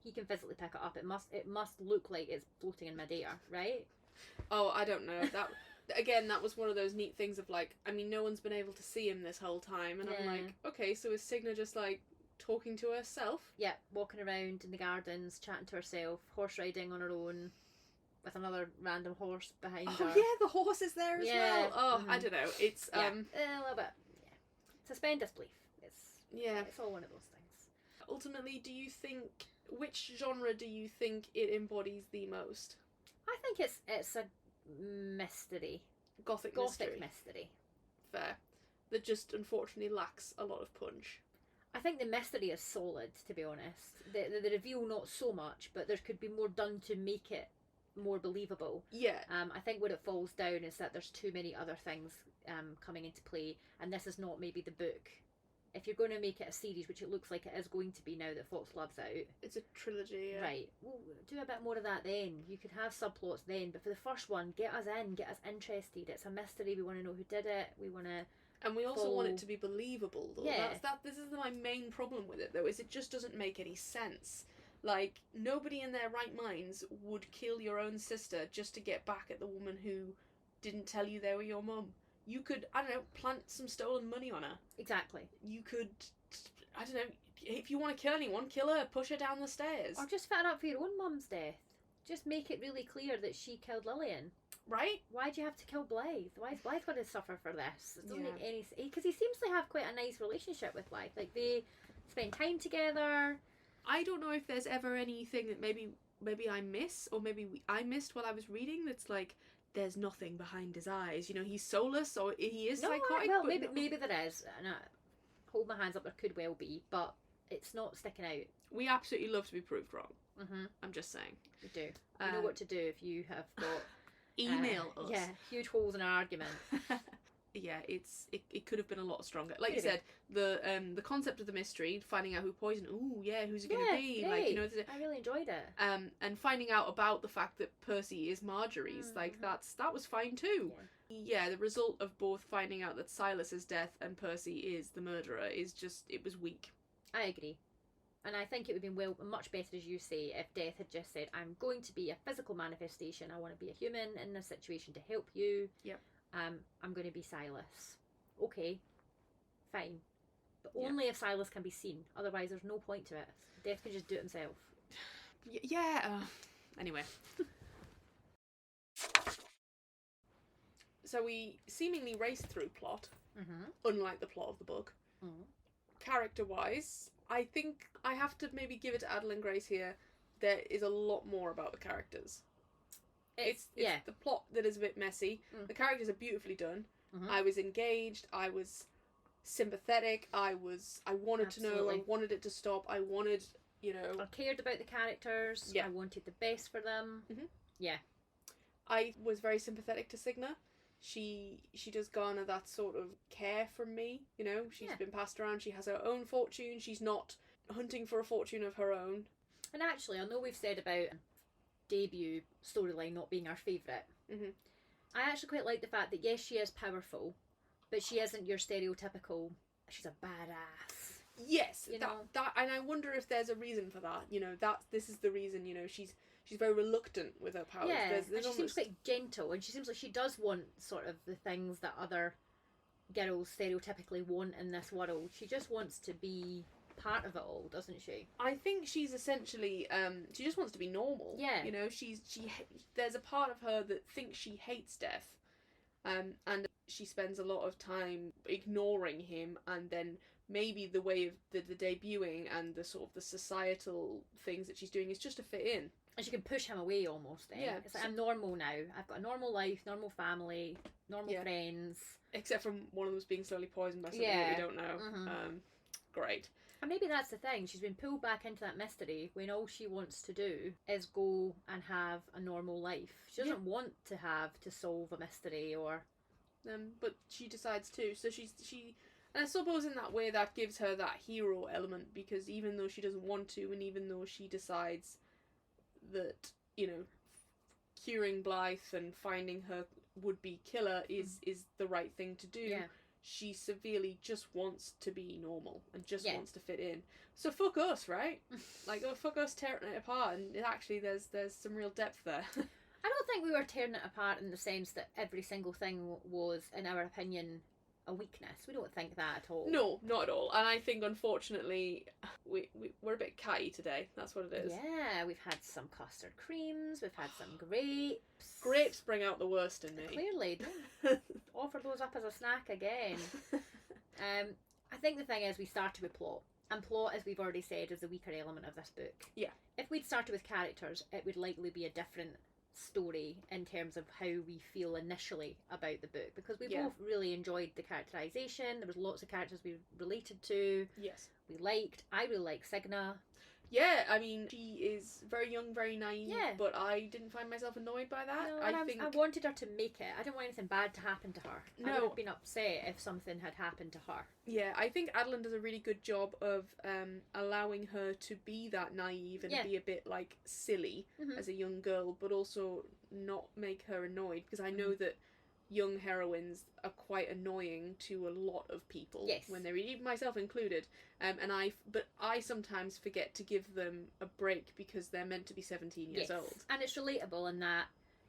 he can physically pick it up. It must look like it's floating in midair, right? Oh, I don't know. That again, that was one of those neat things of like, I mean, no one's been able to see him this whole time, and I'm like, okay, so is Signa just like talking to herself? Yeah, walking around in the gardens, chatting to herself, horse riding on her own, with another random horse behind her. Oh yeah, the horse is there as well. Oh, I don't know. It's a little bit. Yeah, suspend disbelief. It's all one of those things. Ultimately, which genre do you think it embodies the most? I think it's a mystery. Gothic mystery. Fair. That just unfortunately lacks a lot of punch. I think the mystery is solid, to be honest. The reveal not so much, but there could be more done to make it more believable. Yeah. I think what it falls down is that there's too many other things coming into play, and this is not maybe the book. If you're going to make it a series, which it looks like it is going to be now that Fox Love's out. It's a trilogy, yeah. Right. Well, do a bit more of that then. You could have subplots then, but for the first one, get us interested. It's a mystery. We want to know who did it. We want to... And we also want it to be believable, though. Yeah. This is my main problem with it, though, is it just doesn't make any sense. Like, nobody in their right minds would kill your own sister just to get back at the woman who didn't tell you they were your mum. You could, I don't know, plant some stolen money on her. Exactly. You could, I don't know, if you want to kill anyone, kill her, push her down the stairs. Or just fit it up for your own mum's death. Just make it really clear that she killed Lillian. Right? Why do you have to kill Blythe? Why is Blythe going to suffer for this? It doesn't make any sense. Because he seems to have quite a nice relationship with Blythe. Like, they spend time together. I don't know if there's ever anything that maybe I miss, or I missed while I was reading, that's like, there's nothing behind his eyes. You know, he's soulless, or he is psychotic. Well, maybe there is. And I hold my hands up, there could well be, but it's not sticking out. We absolutely love to be proved wrong. Mm-hmm. I'm just saying. We do. You know what to do if you have got... Email us. Yeah, huge holes in our argument. Yeah, it could have been a lot stronger. Like you said, the concept of the mystery, finding out who poisoned. Ooh, yeah, who's it going to be? Great. Like, you know, I really enjoyed it. and finding out about the fact that Percy is Marjorie's, like that was fine too. Yeah, the result of both finding out that Silas's death and Percy is the murderer is just, it was weak. I agree. And I think it would have been much better, as you say, if Death had just said, I'm going to be a physical manifestation. I want to be a human in this situation to help you. Yep. I'm going to be Silas. Okay, fine. But only if Silas can be seen. Otherwise, there's no point to it. Death can just do it himself. Yeah. Anyway. So we seemingly race through plot, unlike the plot of the book. Character-wise, I think I have to maybe give it to Adalyn Grace here. There is a lot more about the characters. It's the plot that is a bit messy. The characters are beautifully done. I was engaged. I was sympathetic. I wanted to know. I wanted it to stop. I wanted, you know... I cared about the characters. Yeah. I wanted the best for them. Yeah. I was very sympathetic to Signa. She does garner that sort of care from me, you know. She's been passed around. She has her own fortune. She's not hunting for a fortune of her own. And actually, I know we've said about debut storyline not being our favourite. I actually quite like the fact that yes, she is powerful, but she isn't your stereotypical, she's a badass. Yes, that and I wonder if there's a reason for that. You know, this is the reason. You know, she's she's very reluctant with her powers. Yeah, There's and she almost... seems quite gentle, and she seems like she does want sort of the things that other girls stereotypically want in this world. She just wants to be part of it all, doesn't she? I think she's essentially she just wants to be normal. Yeah. You know, there's a part of her that thinks she hates death, and she spends a lot of time ignoring him, and then maybe the way of the debuting and the sort of the societal things that she's doing is just to fit in. And she can push him away almost. Yeah. It's like, I'm normal now. I've got a normal life, normal family, normal friends. Except from one of them's being slowly poisoned by something that we don't know. Mm-hmm. Great. And maybe that's the thing. She's been pulled back into that mystery when all she wants to do is go and have a normal life. She doesn't want to have to solve a mystery or... But she decides to. So she... And I suppose in that way that gives her that hero element, because even though she doesn't want to, and even though she decides that, you know, curing Blythe and finding her would-be killer is the right thing to do, she severely just wants to be normal and just wants to fit in. So fuck us, right? Like, oh, fuck us tearing it apart, and actually there's some real depth there. I don't think we were tearing it apart in the sense that every single thing was, in our opinion, a weakness. We don't think that at all. No, not at all. And I think, unfortunately, we're a bit catty today. That's what it is. Yeah, we've had some custard creams, we've had some grapes. Grapes bring out the worst in me. Clearly, don't offer those up as a snack again. I think the thing is, we started with plot. And plot, as we've already said, is the weaker element of this book. Yeah. If we'd started with characters, it would likely be a different story in terms of how we feel initially about the book, because we both really enjoyed the characterization. There was lots of characters we related to. Yes. I really like Signa. Yeah, I mean, she is very young, very naive, but I didn't find myself annoyed by that. No, I wanted her to make it. I didn't want anything bad to happen to her. No. I would have been upset if something had happened to her. Yeah, I think Adalyn does a really good job of allowing her to be that naive and be a bit, like, silly as a young girl, but also not make her annoyed, because I know that young heroines are quite annoying to a lot of people when they read, even myself included. But I sometimes forget to give them a break because they're meant to be 17 years old. And it's relatable in that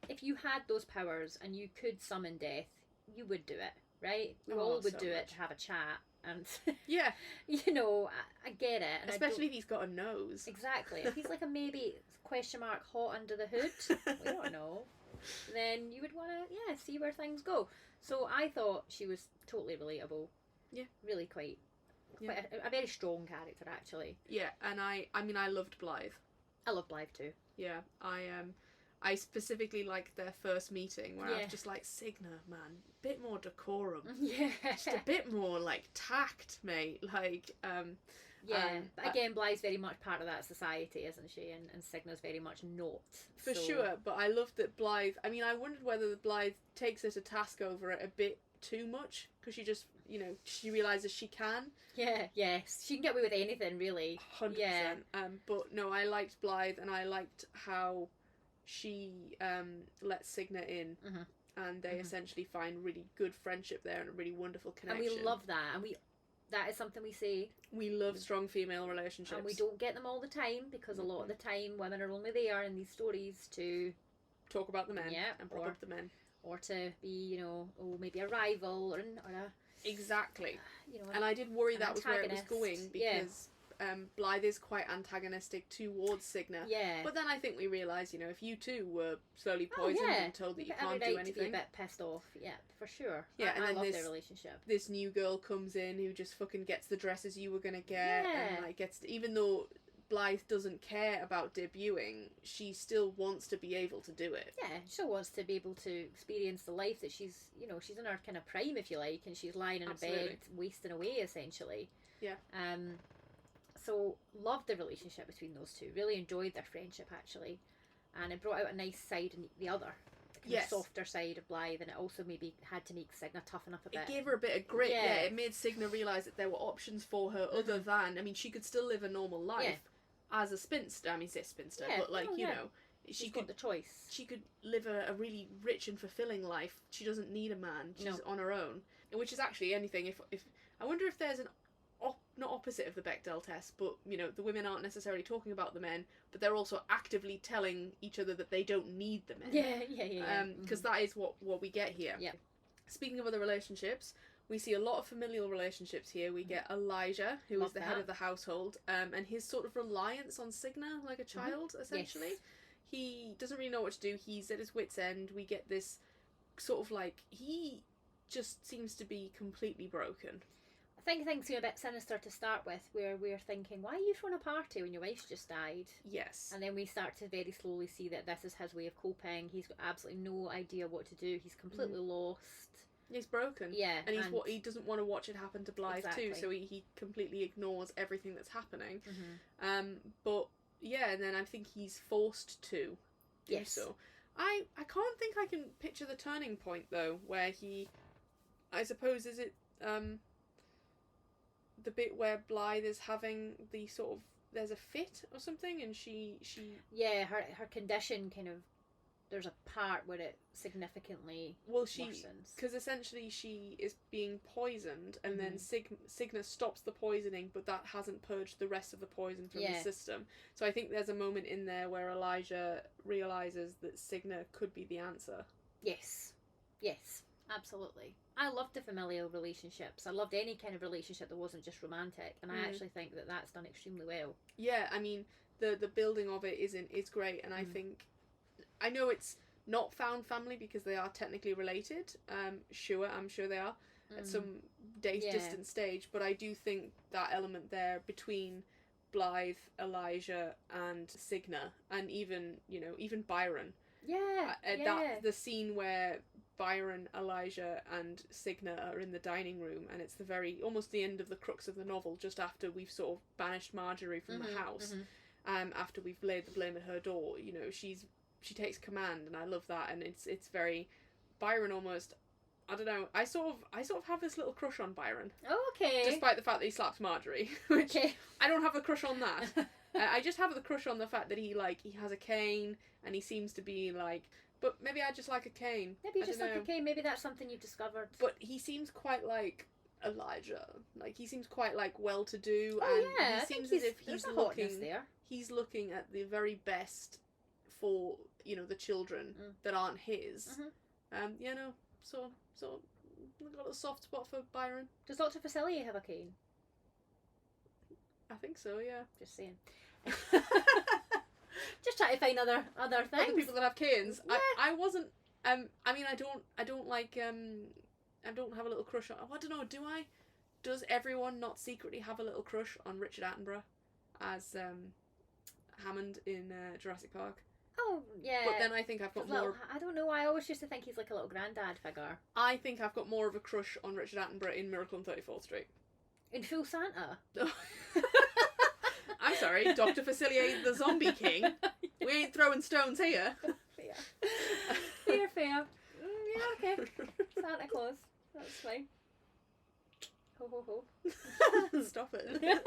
if you had those powers and you could summon death, you would do it, right? We all would do it to have a chat. And you know, I get it. And especially if he's got a nose. Exactly. If he's like a maybe hot under the hood, we don't know. Then you would want to, see where things go. So I thought she was totally relatable. Yeah. Really quite a very strong character, actually. Yeah, and I mean, I loved Blythe. I love Blythe too. Yeah, I specifically liked their first meeting where I was just like, Signa, man, a bit more decorum. Yeah. Just a bit more, like, tact, mate. Like, but again, Blythe's very much part of that society, isn't she? And Signa's very much not. For sure, but I loved that Blythe... I mean, I wondered whether Blythe takes her to task over it a bit too much, because she just, you know, she realises she can. Yeah, yes. She can get away with anything, really. 100%. Yeah. But no, I liked Blythe, and I liked how she lets Signa in. And they essentially find really good friendship there and a really wonderful connection. And we love that, and that is something we say. We love strong female relationships. And we don't get them all the time, because a lot of the time women are only there in these stories to talk about the men and prop up the men. Or to be, you know, maybe a rival or a... Exactly. You know, and I did worry that was where it was going, because Blythe is quite antagonistic towards Signa. Yeah. But then I think we realised, you know, if you two were slowly poisoned and told that you can't do anything... to be a bit pissed off. Yeah, for sure. Yeah, I love their relationship. This new girl comes in who just fucking gets the dresses you were going to get. Yeah. And, like, even though Blythe doesn't care about debuting, she still wants to be able to do it. Yeah, she still wants to be able to experience the life that she's in her kind of prime, if you like, and she's lying in a bed wasting away, essentially. Yeah. So, loved the relationship between those two. Really enjoyed their friendship, actually. And it brought out a nice side in the other. The kind of softer side of Blythe, and it also maybe had to make Signa toughen up a bit. It gave her a bit of grit, It made Signa realise that there were options for her other than... I mean, she could still live a normal life as a spinster. I mean, say spinster, but, like, you know... She's got the choice. She could live a really rich and fulfilling life. She doesn't need a man. She's on her own. Which is actually anything. If I wonder if there's an not opposite of the Bechdel test, but, you know, the women aren't necessarily talking about the men, but they're also actively telling each other that they don't need the men. Yeah. Because that is what we get here. Yeah. Speaking of other relationships, we see a lot of familial relationships here. We get Elijah, who is the head of the household, and his sort of reliance on Signa, like a child, essentially. Yes. He doesn't really know what to do. He's at his wit's end. We get this sort of like, he just seems to be completely broken. I think things are a bit sinister to start with, where we're thinking, why are you throwing a party when your wife's just died? Yes. And then we start to very slowly see that this is his way of coping. He's got absolutely no idea what to do. He's completely lost. He's broken. Yeah. And he doesn't want to watch it happen to Blythe too, so he completely ignores everything that's happening. But yeah, and then I think he's forced to do so. I can't think I can picture the turning point though, where he, I suppose, is it the bit where Blythe is having the sort of, there's a fit or something, and she yeah, her condition kind of, there's a part where it significantly worsens. Because essentially she is being poisoned, and then Signa stops the poisoning, but that hasn't purged the rest of the poison from the system. So I think there's a moment in there where Elijah realises that Signa could be the answer. Yes, absolutely. I loved the familial relationships. I loved any kind of relationship that wasn't just romantic, and I actually think that that's done extremely well. Yeah, I mean, the building of it is great, and I think, I know it's not found family because they are technically related. I'm sure they are at some distant stage, but I do think that element there between Blythe, Elijah, and Signa, and even Byron. The scene where Byron, Elijah, and Signa are in the dining room, and it's almost the end of the crux of the novel, just after we've sort of banished Marjorie from the house. After we've laid the blame at her door, she takes command, and I love that, and it's very Byron almost. I don't know. I sort of have this little crush on Byron. Okay. Despite the fact that he slaps Marjorie, which I don't have a crush on that. I just have the crush on the fact that he has a cane, and he seems to be like. But maybe I just like a cane. Maybe you just like a cane. Maybe that's something you've discovered. But he seems quite like Elijah. Like, he seems quite like well-to-do, and he seems as if he's looking at the very best for the children that aren't his. So I've got a soft spot for Byron. Does Dr. Facilier have a cane? I think so. Yeah. Just saying. Just trying to find other things. Other people that have canes. Yeah. I wasn't. I mean, I don't like. I don't have a little crush on. I don't know. Do I? Does everyone not secretly have a little crush on Richard Attenborough as Hammond in Jurassic Park? Oh yeah. But then I think I've got more. I don't know. I always used to think he's like a little granddad figure. I think I've got more of a crush on Richard Attenborough in Miracle on 34th Street. In Full Santa. I'm sorry, Dr. Facilier, the Zombie King. We ain't throwing stones here. Fair. Yeah, okay. Santa Claus. That's fine. Ho ho ho. Stop it.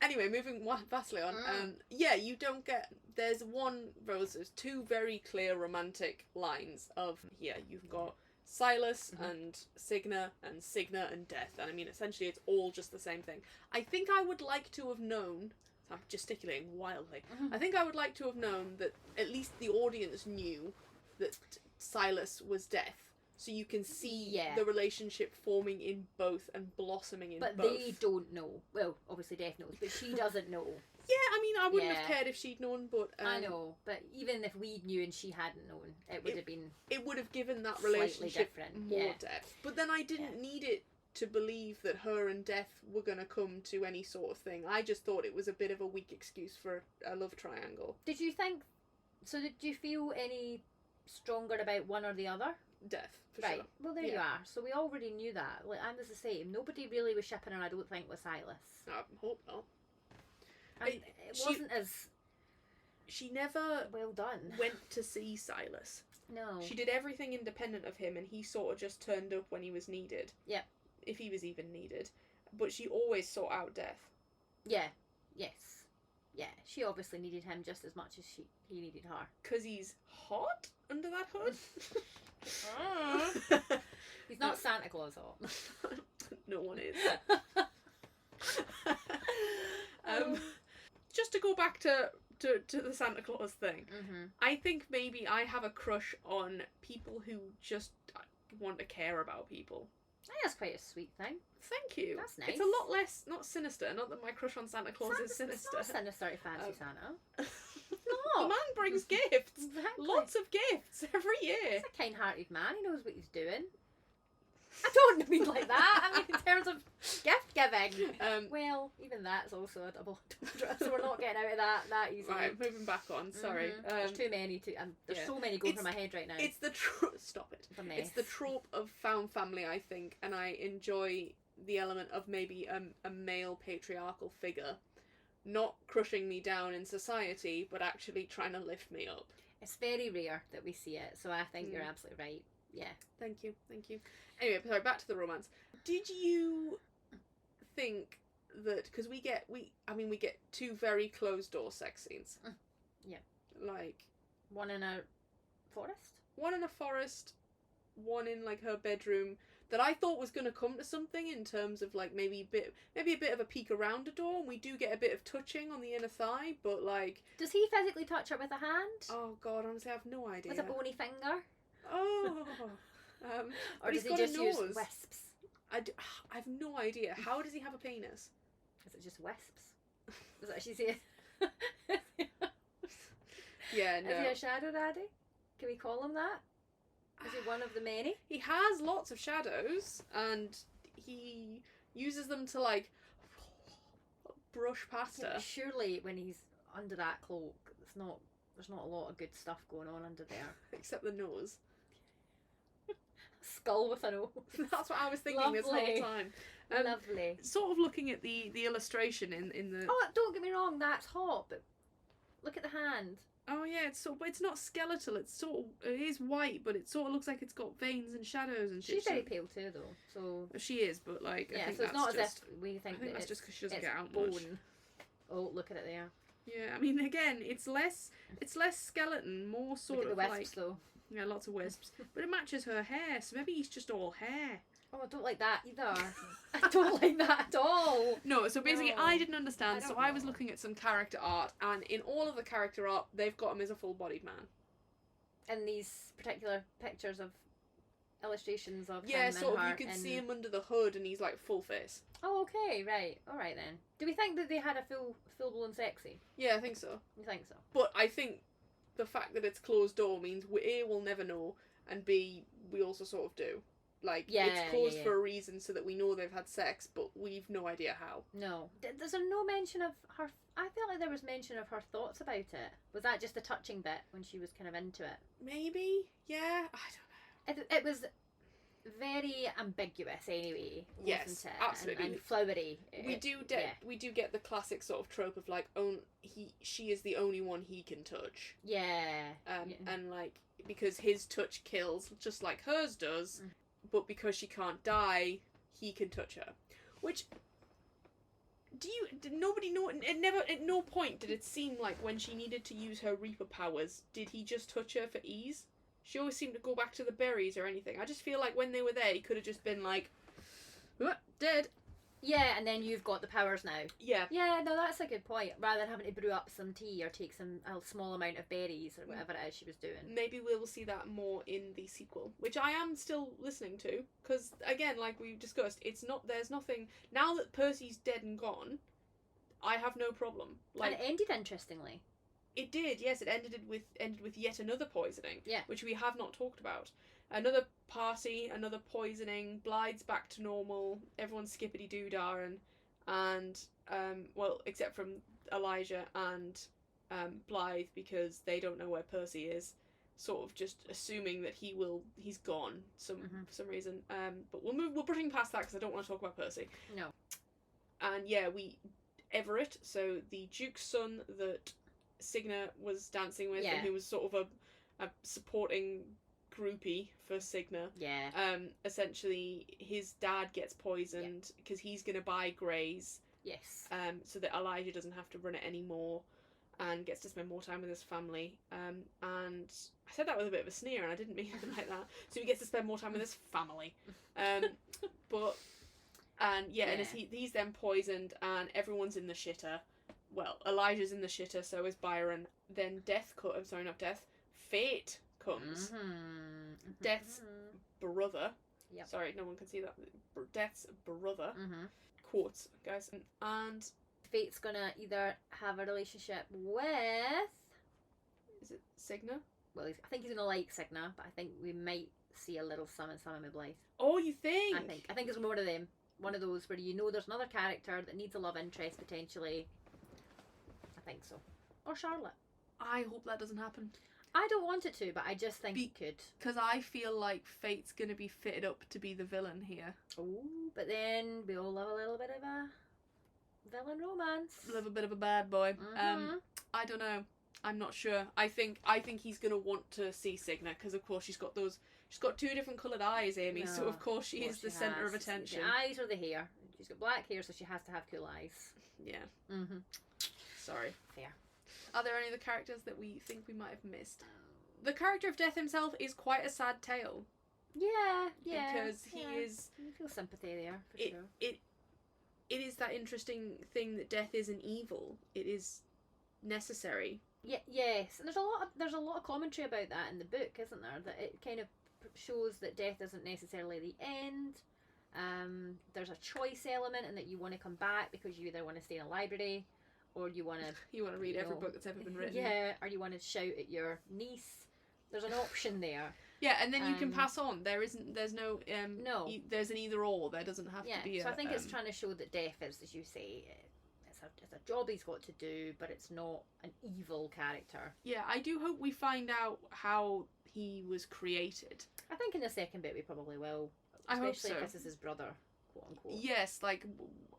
Anyway, moving vastly on. You don't get. There's two very clear romantic lines of you've got Silas and Signa and death, and I mean essentially it's all just the same thing. I think I would like to have known. I'm gesticulating wildly. I think I would like to have known that at least the audience knew that Silas was death. So you can see the relationship forming in both and blossoming in both. But they don't know. Well, obviously Death knows, but she doesn't know. Yeah, I mean, I wouldn't have cared if she'd known, but... I know, but even if we knew and she hadn't known, it would have been... It would have given that relationship more depth. But then I didn't need it to believe that her and Death were going to come to any sort of thing. I just thought it was a bit of a weak excuse for a love triangle. Did you think... So did you feel any stronger about one or the other? Death, for right. sure. Well, there you are. So we already knew that. Like, I was the same. Nobody really was shipping her, I don't think, with Silas. I hope not. And it wasn't as... She never... well done. ...went to see Silas. No. She did everything independent of him, and he sort of just turned up when he was needed. Yep. If he was even needed. But she always sought out Death. Yeah. Yes. Yeah. She obviously needed him just as much as he needed her. Because he's hot under that hood? He's not Santa Claus hot. No one is. Just to go back to the Santa Claus thing, I think maybe I have a crush on people who just want to care about people. I think that's quite a sweet thing. Thank you. That's nice. It's a lot less, not sinister, not that my crush on Santa Claus is sinister. It's not sinister to fancy Santa. The man brings gifts. Exactly. Lots of gifts every year. He's a kind-hearted man. He knows what he's doing. I don't mean like that. I mean in terms of gift giving. Well, even that's also a double entendre, so we're not getting out of that easily. Right, moving back on. Sorry. There's too many. There's so many going through my head right now. It's the stop it. It's a mess. It's the trope of found family, I think, and I enjoy the element of maybe a male patriarchal figure not crushing me down in society, but actually trying to lift me up. It's very rare that we see it, so I think you're absolutely right. Yeah. Thank you. Anyway, sorry, back to the romance. Did you think that, because we get two very closed door sex scenes. Yeah. Like one in a forest? One in a forest, one in like her bedroom, that I thought was going to come to something in terms of like maybe a bit of a peek around a door, and we do get a bit of touching on the inner thigh, but like... Does he physically touch her with a hand? Oh god, honestly I have no idea. With a bony finger? Oh... or does he just use wisps? I have no idea. How does he have a penis? Is it just wisps? Is that what she said? Yeah, no. Is he a shadow daddy? Can we call him that? Is he one of the many? He has lots of shadows, and he uses them to like brush past her. Surely when he's under that cloak, there's not a lot of good stuff going on under there. Except the nose. Skull with a nose. That's what I was thinking this whole time. Lovely. Sort of looking at the illustration in the... Oh, don't get me wrong, that's hot, but look at the hand. Oh yeah, but it's not skeletal. It is white, but it sort of looks like it's got veins and shadows and shit. She's very pale too, though. So she is, but like yeah, I think so it's that's not just, as if we think I think that that's just because she doesn't it's get out bone. much. Oh, look at it there. Yeah, I mean, again, it's less skeleton, more sort look of at the wisps, like though. Yeah, lots of wisps, but it matches her hair, so maybe he's just all hair. Oh, I don't like that either. I don't like that at all. No, so basically No. I didn't understand, so I was know. looking at some character art, and in all of the character art, they've got him as a full-bodied man. And these particular pictures of illustrations of Yeah, him sort and of, her you can in... see him under the hood, and he's like full face. Oh, okay, right. Alright then. Do we think that they had a full-blown sexy? Yeah, I think so. You think so? But I think the fact that it's closed door means A, we'll never know, and B, we also sort of do. Like, it's closed for a reason so that we know they've had sex, but we've no idea how. No. There's no mention of her... I feel like there was mention of her thoughts about it. Was that just the touching bit when she was kind of into it? Maybe? Yeah? I don't know. It was very ambiguous anyway. Yes, wasn't it? absolutely. And flowery. We do get the classic sort of trope of like, she is the only one he can touch. Yeah. And like, because his touch kills, just like hers does, but because she can't die, he can touch her. Which, did nobody know, at no point did it seem like when she needed to use her Reaper powers, did he just touch her for ease? She always seemed to go back to the berries or anything. I just feel like when they were there, he could have just been like, dead. Yeah, and then you've got the powers now. Yeah. Yeah, no, that's a good point. Rather than having to brew up some tea or take a small amount of berries or whatever it is she was doing. Maybe we'll see that more in the sequel, which I am still listening to, because again, like we discussed, there's nothing, now that Percy's dead and gone, I have no problem. Like, and it ended interestingly. It did, yes, it ended with yet another poisoning, yeah, which we have not talked about. Another party, another poisoning, Blythe's back to normal, everyone's skippity-doo-dah, and well, except from Elijah and Blythe, because they don't know where Percy is, sort of just assuming that he's gone for some reason. But we're brushing past that because I don't want to talk about Percy. No. And yeah, Everett, so the Duke's son that Signa was dancing with, and who was sort of a supporting groupie for Signa. Yeah. Essentially, his dad gets poisoned because he's going to buy Greys. Yes. So that Elijah doesn't have to run it anymore, and gets to spend more time with his family. And I said that with a bit of a sneer, and I didn't mean it like that. So he gets to spend more time with his family. But And and he's then poisoned, and everyone's in the shitter. Well, Elijah's in the shitter, so is Byron. Then Fate comes. Death's brother. Yep. Sorry, no one can see that. Death's brother. Quotes, guys. And Fate's gonna either have a relationship with... Is it Signa? Well, I think he's gonna like Signa, but I think we might see a little Sam and Blythe. Oh, you think? I think it's one of them. One of those where there's another character that needs a love interest, potentially. I think so. Or Charlotte. I hope that doesn't happen. I don't want it to, but I just think it could. Because I feel like Fate's going to be fitted up to be the villain here. Oh, but then we all love a little bit of a villain romance. Love a bit of a bad boy. I don't know. I'm not sure. I think he's going to want to see Signa, because of course she's got 2 different coloured eyes, Amy, so of course she is the centre of attention. The eyes or the hair. She's got black hair, so she has to have cool eyes. Yeah. Sorry. Fair. Are there any other characters that we think we might have missed? The character of Death himself is quite a sad tale. Yeah. Because he is... You feel sympathy there, for sure. It is that interesting thing that death isn't evil. It is necessary. Yes, and there's a lot of commentary about that in the book, isn't there? That it kind of shows that death isn't necessarily the end. There's a choice element in that you want to come back because you either want to stay in a library, or you want to read every book that's ever been written. Yeah, or you want to shout at your niece. There's an option there. Yeah, and then you can pass on. There's no there's an either or. There doesn't have to be. So I think it's trying to show that death is, as you say, it's a job he's got to do, but it's not an evil character. Yeah, I do hope we find out how he was created. I think in the second bit we probably will. I hope so. Especially if this is his brother, quote unquote. Yes, like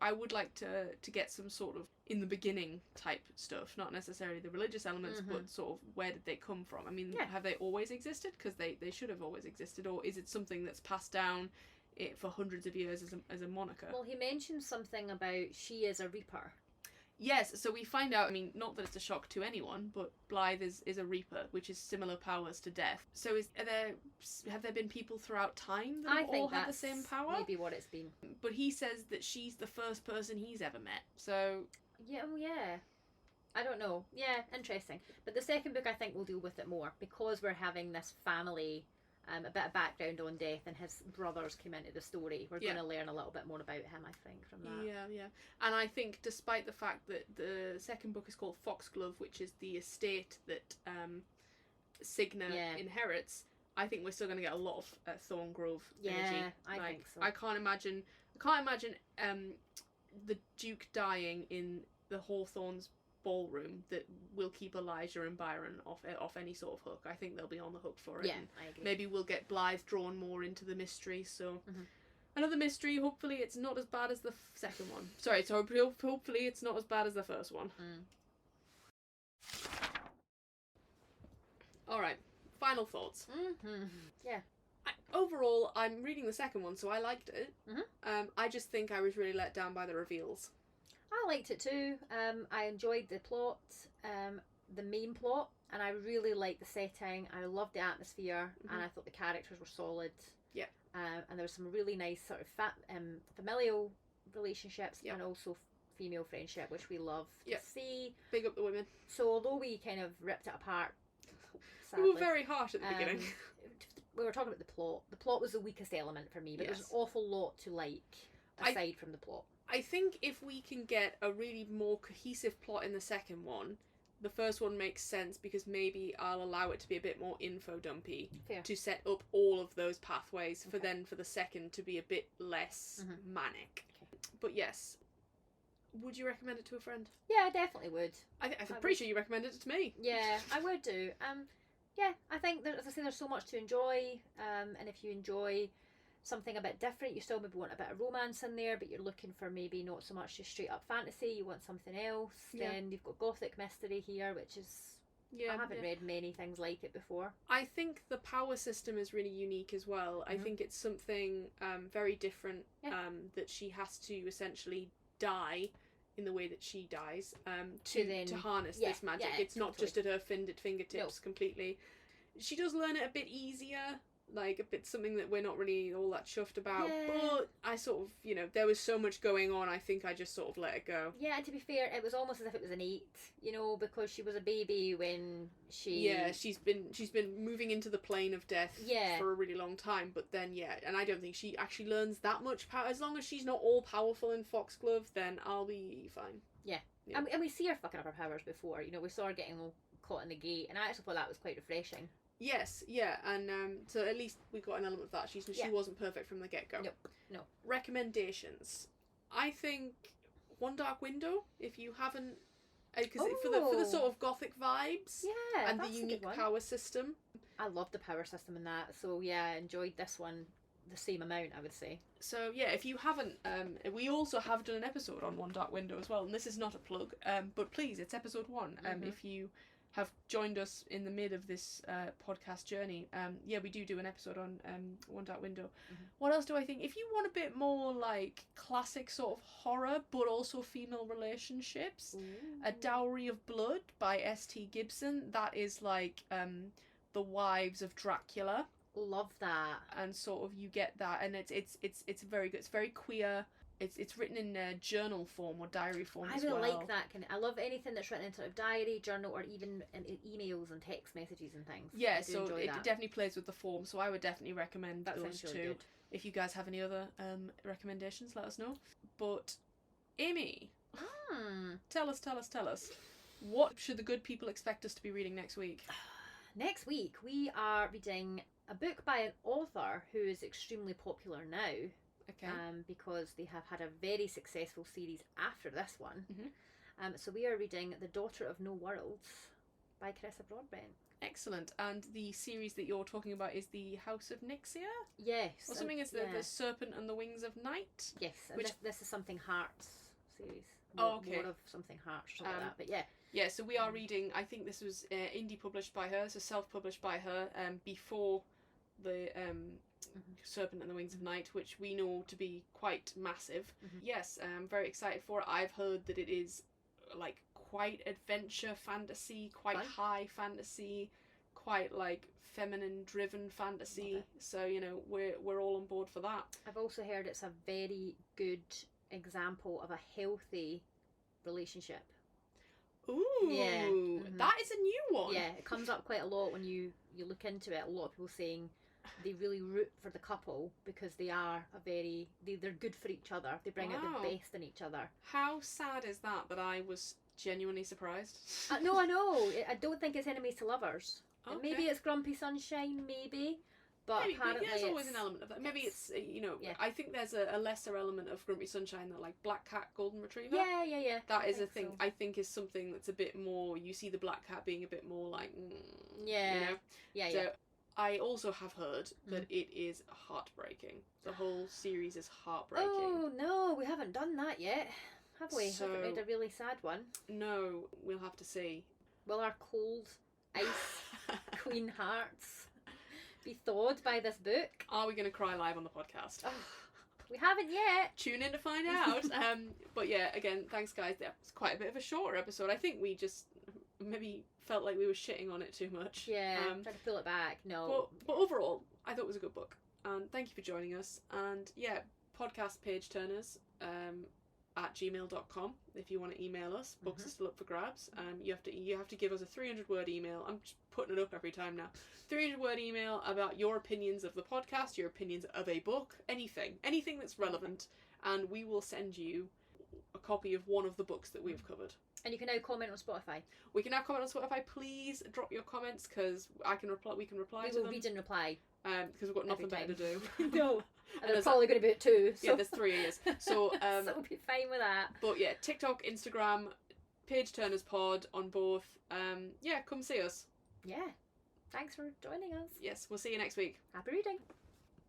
I would like to get some sort of in the beginning type stuff, not necessarily the religious elements, but sort of where did they come from? I mean, have they always existed? Because they should have always existed, or is it something that's passed down for hundreds of years as a moniker? Well, he mentioned something about she is a reaper. Yes, so we find out, I mean, not that it's a shock to anyone, but Blythe is a reaper, which is similar powers to death. So have there been people throughout time that all have the same power? Maybe what it's been. But he says that she's the first person he's ever met, so... Yeah, I don't know. Yeah, interesting. But the second book, I think, will deal with it more, because we're having this family... a bit of background on death, and his brothers came into the story. We're going to learn a little bit more about him, I think, from that. Yeah. And I think, despite the fact that the second book is called Foxglove, which is the estate that Signa inherits, I think we're still going to get a lot of Thorngrove energy. Yeah, I think so. I can't imagine the Duke dying in the Hawthorns ballroom that will keep Elijah and Byron off any sort of hook. I think they'll be on the hook for it. Yeah, I agree. Maybe we'll get Blythe drawn more into the mystery. So another mystery. Hopefully, it's not as bad as the second one. Sorry, so hopefully it's not as bad as the first one. All right, final thoughts. Yeah. Overall, I'm reading the second one, so I liked it. I just think I was really let down by the reveals. I liked it too. I enjoyed the plot, the main plot, and I really liked the setting. I loved the atmosphere, and I thought the characters were solid. Yeah. And there was some really nice sort of familial relationships, and also female friendship, which we love to see. Big up the women. So although we kind of ripped it apart, sadly, we were very harsh at the beginning. We were talking about the plot. The plot was the weakest element for me, but there's an awful lot to like aside from the plot. I think if we can get a really more cohesive plot in the second one, the first one makes sense, because maybe I'll allow it to be a bit more info dumpy to set up all of those pathways for the second to be a bit less manic. But yes, would you recommend it to a friend? Yeah, I definitely would. I'm pretty sure you recommended it to me. Yeah, I would do. Yeah, I think, as I say, there's so much to enjoy, and if you enjoy something a bit different, you still maybe want a bit of romance in there, but you're looking for maybe not so much just straight up fantasy, you want something else, then you've got gothic mystery here, which is... I haven't read many things like it before. I think the power system is really unique as well. I think it's something very different, that she has to essentially die in the way that she dies to harness this magic. It's not just at her fingertips completely. She does learn it a bit easier like a bit something that we're not really all that chuffed about. Yeah. But I sort of, you know, there was so much going on, I think I just sort of let it go. Yeah, and to be fair, it was almost as if it was an 8, you know, because she was a baby when she... Yeah, she's been moving into the plane of death for a really long time, but then, and I don't think she actually learns that much power. As long as she's not all powerful in Foxglove, then I'll be fine. Yeah. And we see her fucking up her powers before, you know, we saw her getting caught in the gate, and I actually thought that was quite refreshing. Yes, yeah, and so at least we got an element of that. She wasn't perfect from the get-go. Nope, no. Recommendations. I think One Dark Window, if you haven't... Because for the sort of gothic vibes and the unique power system. I love the power system in that, so yeah, I enjoyed this one the same amount, I would say. So yeah, if you haven't, we also have done an episode on One Dark Window as well, and this is not a plug, but please, it's episode 1. If you have joined us in the mid of this podcast journey, we do an episode on One Dark Window. What else do I think? If you want a bit more like classic sort of horror but also female relationships, A Dowry of Blood by S.T. Gibson, that is like the wives of Dracula. Love that. And sort of you get that, and it's very good. It's very queer. It's written in journal form or diary form as well. I really like that. I love anything that's written in sort of diary, journal, or even in emails and text messages and things. Yeah, so it definitely plays with the form, so I would definitely recommend that those really two. Good. If you guys have any other recommendations, let us know. But, Amy, tell us, what should the good people expect us to be reading next week? Next week, we are reading a book by an author who is extremely popular now. Okay. Because they have had a very successful series after this one. So we are reading The Daughter of No Worlds by Carissa Broadbent. Excellent. And the series that you're talking about is The House of Nixia? Yes. Or something is the Serpent and the Wings of Night? Yes. And this is Something Hearts series. More of Something Hearts, something like that. But yeah. Yeah, so we are reading, I think this was indie published by her, so self-published by her, before the Serpent and the Wings of Night, which we know to be quite massive. Yes, I'm very excited for it. I've heard that it is like quite adventure fantasy, quite high fantasy, quite like feminine driven fantasy. So, you know, we're all on board for that. I've also heard it's a very good example of a healthy relationship. Ooh, yeah. That is a new one. Yeah, it comes up quite a lot when you look into it. A lot of people saying they really root for the couple because they're good for each other. They bring out the best in each other. How sad is that I was genuinely surprised? No, I know. I don't think it's enemies to lovers. Okay. Maybe it's Grumpy Sunshine, maybe. But apparently there's always an element of that. Maybe it's I think there's a lesser element of Grumpy Sunshine than like Black Cat Golden Retriever. Yeah. That is a thing. So. I think is something that's a bit more. You see the Black Cat being a bit more like. You know? Yeah. I also have heard that it is heartbreaking. The whole series is heartbreaking. Oh no, we haven't done that yet, have we? So, haven't read a really sad one. No, we'll have to see. Will our cold ice queen hearts be thawed by this book? Are we going to cry live on the podcast? Oh, we haven't yet. Tune in to find out. But yeah, again, thanks guys. It's quite a bit of a shorter episode. I think we just maybe felt like we were shitting on it too much. Yeah, trying to pull it back. No. But overall, I thought it was a good book. And thank you for joining us. And yeah, podcast page turners at gmail.com if you want to email us. Books are still up for grabs. You have to give us a 300-word email. I'm just putting it up every time now. 300-word email about your opinions of the podcast, your opinions of a book, anything that's relevant, and we will send you a copy of one of the books that we've covered. And you can now comment on Spotify. We can now comment on Spotify. Please drop your comments because we can reply to them. We will read and reply. Because we've got nothing better to do. No. And there's probably going to be 2. So. Yeah, there's 3 years. So, so we'll be fine with that. But yeah, TikTok, Instagram, Page Turners Pod on both. Come see us. Yeah. Thanks for joining us. Yes, we'll see you next week. Happy reading.